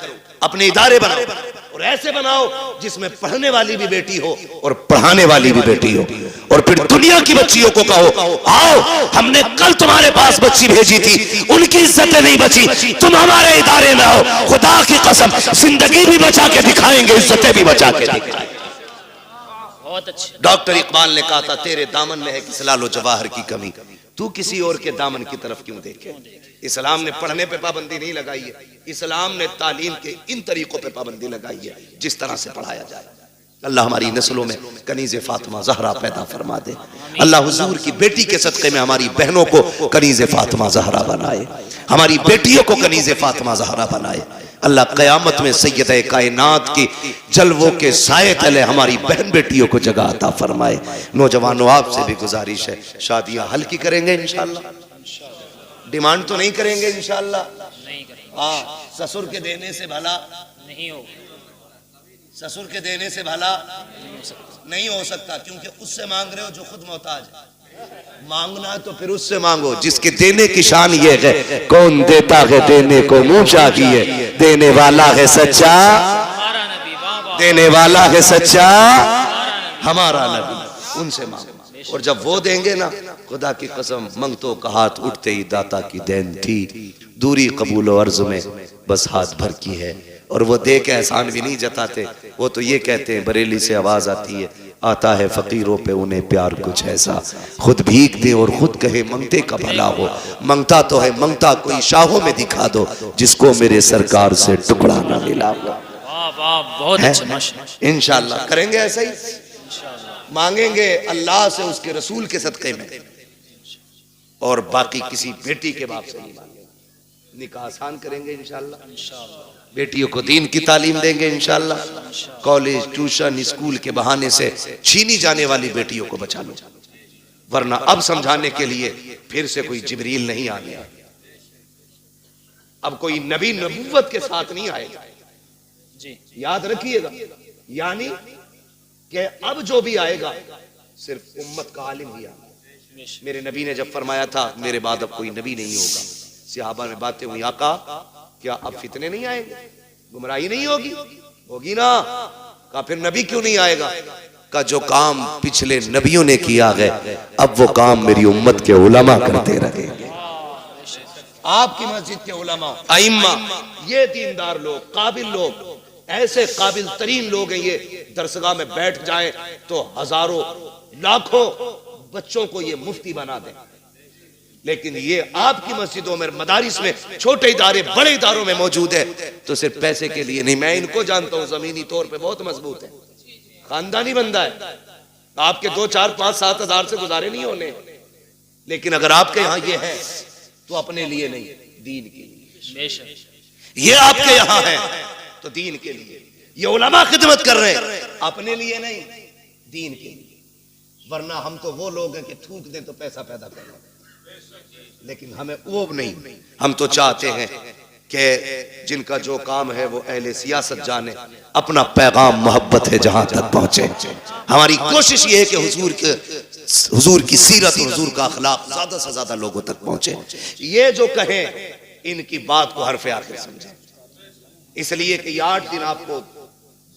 अपने इदारे बनाओ, और ऐसे बनाओ जिसमें पढ़ने वाली भी बेटी हो और पढ़ाने वाली भी बेटी हो। और फिर दुनिया की बच्चियों को कहो आओ, हमने कल तुम्हारे पास बच्ची भेजी थी, उनकी इज्जतें नहीं बची, तुम हमारे इदारे में आओ, खुदा की कसम जिंदगी भी बचा के दिखाएंगे, इज्जतें भी बचा के दिखाएंगे। बहुत अच्छे। डॉक्टर इकबाल ने कहा था तेरे दामन में है किस लालो जवाहर की कमी, तू किसी और के दामन की तरफ क्यों देखे। इस्लाम ने पढ़ने पे पाबंदी नहीं लगाई है, इस्लाम ने तालीम के इन तरीकों पे पाबंदी लगाई है जिस तरह से पढ़ाया जाए। अल्लाह हमारी नस्लों में कनीज़े फातिमा ज़हरा पैदा फरमा दे। अल्लाह हुजूर की बेटी के सदक़े में हमारी बहनों को कनीज़े फातिमा ज़हरा बनाए, हमारी बेटियों को कनीज़े फातिमा ज़हरा बनाए। अल्लाह क़यामत में सैयदे कायनात की जलवों के साए तले हमारी बहन बेटियों को जगह अता फरमाए। नौजवानों आपसे भी गुजारिश है, शादियां हल्की करेंगे इंशाअल्लाह, डिमांड तो नहीं करेंगे इंशाअल्लाह। हाँ, ससुर के देने से भला नहीं हो, ससुर के देने से भला नहीं हो सकता, क्योंकि उससे मांग रहे हो जो खुद मोहताज है। मांगना तो फिर उससे मांगो जिसके देने की शान ये है, कौन देता है देने को मुंह चाहिए, देने वाला है सच्चा, देने वाला है सच्चा हमारा नबी, उनसे मांगो। और जब वो देंगे ना, खुदा की कसम मंगतों का हाथ उठते ही दाता की देन थी, दूरी कबूल और अर्ज में बस हाथ भर की है। और वो दे के एहसान भी नहीं जताते, वो तो ये कहते हैं, बरेली से आवाज आती है आता है फकीरों पे उन्हें प्यार कुछ ऐसा, खुद भीख दे और खुद कहे मंगते का भला हो। मंगता तो है मंगता कोई शाहों में दिखा दो, जिसको मेरे सरकार से टुकड़ा ना मिला हो। वाह वाह, बहुत अच्छा माशाअल्लाह। इंशाअल्लाह करेंगे ऐसा ही, मांगेंगे अल्लाह से उसके रसूल के सदक़े में, और बाकी किसी बेटी के बाप से नहीं मांगेंगे। निकाह आसान करेंगे इंशाअल्लाह, बेटियों को दीन की तालीम देंगे इंशाअल्लाह। कॉलेज ट्यूशन स्कूल के बहाने से छीनी जाने वाली बेटियों को बचा लो, वरना अब समझाने के लिए फिर से कोई जिब्रील नहीं आ गया, अब कोई नबी नबूवत के साथ नहीं आएगा जी, याद रखिएगा। यानी कि अब जो भी आएगा सिर्फ उम्मत का आलिम ही आएगा। मेरे नबी ने जब फरमाया था मेरे बाद अब कोई नबी नहीं होगा, सहाबा में बातें हुई, आका क्या अब फितने नहीं आएंगे, गुमराही नहीं होगी? होगी ना। कहा फिर नबी क्यों नहीं आएगा? का जो काम पिछले नबियों ने किया है अब वो काम मेरी उम्मत के उलमा करते रहेंगे। आपकी मस्जिद के उलमा अइम्मा, ये दीनदार लोग, काबिल लोग, ऐसे काबिल तरीन लोग हैं, ये दरसगाह में बैठ जाएं तो हजारों लाखों बच्चों को ये मुफ्ती बना दें। लेकिन ये आपकी मस्जिदों में, मदारिस में, छोटे इदारे बड़े इदारों में मौजूद है तो सिर्फ पैसे के लिए नहीं। मैं इनको जानता हूं, जमीनी तौर पे बहुत मजबूत है, खानदानी बंदा है, आपके 2, 4, 5, 7 हजार से गुजारे नहीं होने। लेकिन अगर आपके यहाँ ये है तो अपने लिए नहीं, दीन के लिए। ये आपके यहाँ है तो दीन के लिए, ये उलमा खिदमत कर रहे हैं, अपने लिए नहीं, दीन के लिए। वरना हम तो वो लोग हैं कि थूक दें तो पैसा पैदा कर लें, लेकिन हमें वो नहीं। हम तो चाहते हैं कि जिनका जो काम है वो अहले सियासत जाने, अपना पैगाम मोहब्बत है जहां तक पहुंचे। हमारी कोशिश ये है कि हुजूर की सीरत और हुजूर का अखलाक ज्यादा से ज्यादा लोगों तक पहुंचे। ये जो कहें इनकी बात को हरफ आखिर समझें, इसलिए कि 8 दिन आपको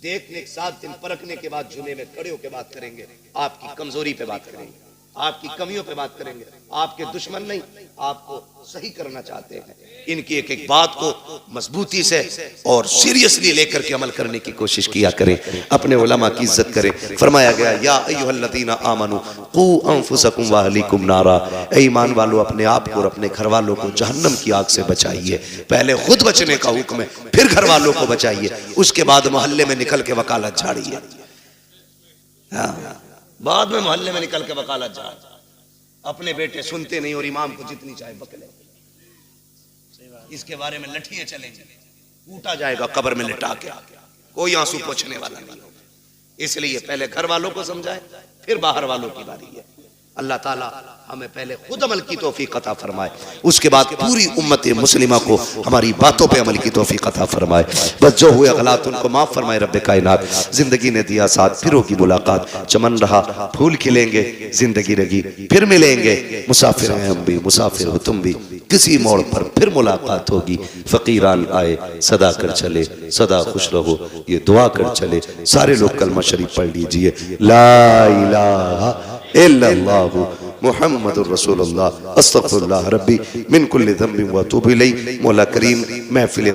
देखने, 7 दिन परखने के बाद जुमे में खड़े होकर बात करेंगे, आपकी कमजोरी पे बात करेंगे, आपकी कमियों पे बात करेंगे। आपके दुश्मन नहीं, आपको सही करना चाहते हैं। इनकी एक एक बात को मजबूती से और सीरियसली लेकर के अमल करने की कोशिश किया करें, अपने उलमा की इज्जत करें। फरमाया गया या अय्युहल्लज़ीना आमनू कू अनफुसकुम व अहलीकुम नारा, ऐ ईमान वालों अपने आप को और अपने घर वालों को जहन्नम की आग से बचाइए। पहले खुद बचने का हुक्म है, फिर घर वालों को बचाइए, उसके बाद मोहल्ले में निकल के वकालत झाड़िए। बाद में मोहल्ले में निकल के वकालत झाड़, अपने बेटे सुनते नहीं और इमाम को जितनी चाहे बकले, इसके बारे में लठियां चलेंगे, कूटा जाएगा कब्र में लिटा के, कोई आंसू पोंछने वाला नहीं होगा। इसलिए पहले घर वालों को समझाए, फिर बाहर वालों की बारी है। अल्लाह ताला हमें पहले खुद अमल की तौफीक अता फरमाए, उसके बाद पूरी उम्मत मुस्लिमा को हमारी बातों पे अमल की तौफीक अता फरमाए। बस जो हुए गलत उनको माफ फरमाए रब्बे कायनात। जिंदगी ने दिया साथ, फिर होगी मुलाकात, चमन रहा फूल खिलेंगे, जिंदगी रही फिर मिलेंगे। मुसाफिर हैं हम भी, मुसाफिर हो तुम भी, किसी मोड़ पर फिर मुलाकात होगी। फकीरान आए सदा कर चले, सदा खुश रहो ये दुआ कर चले। सारे लोग कलमा शरीफ पढ़ लीजिए, ला इलाहा इल्लल्लाहु मुहम्मदुर रसूलुल्लाह, अस्तगफिरुल्लाह रब्बी मिन कुल्ली ज़ंबिन व अतूबु इलैह। मौला करीम महफिल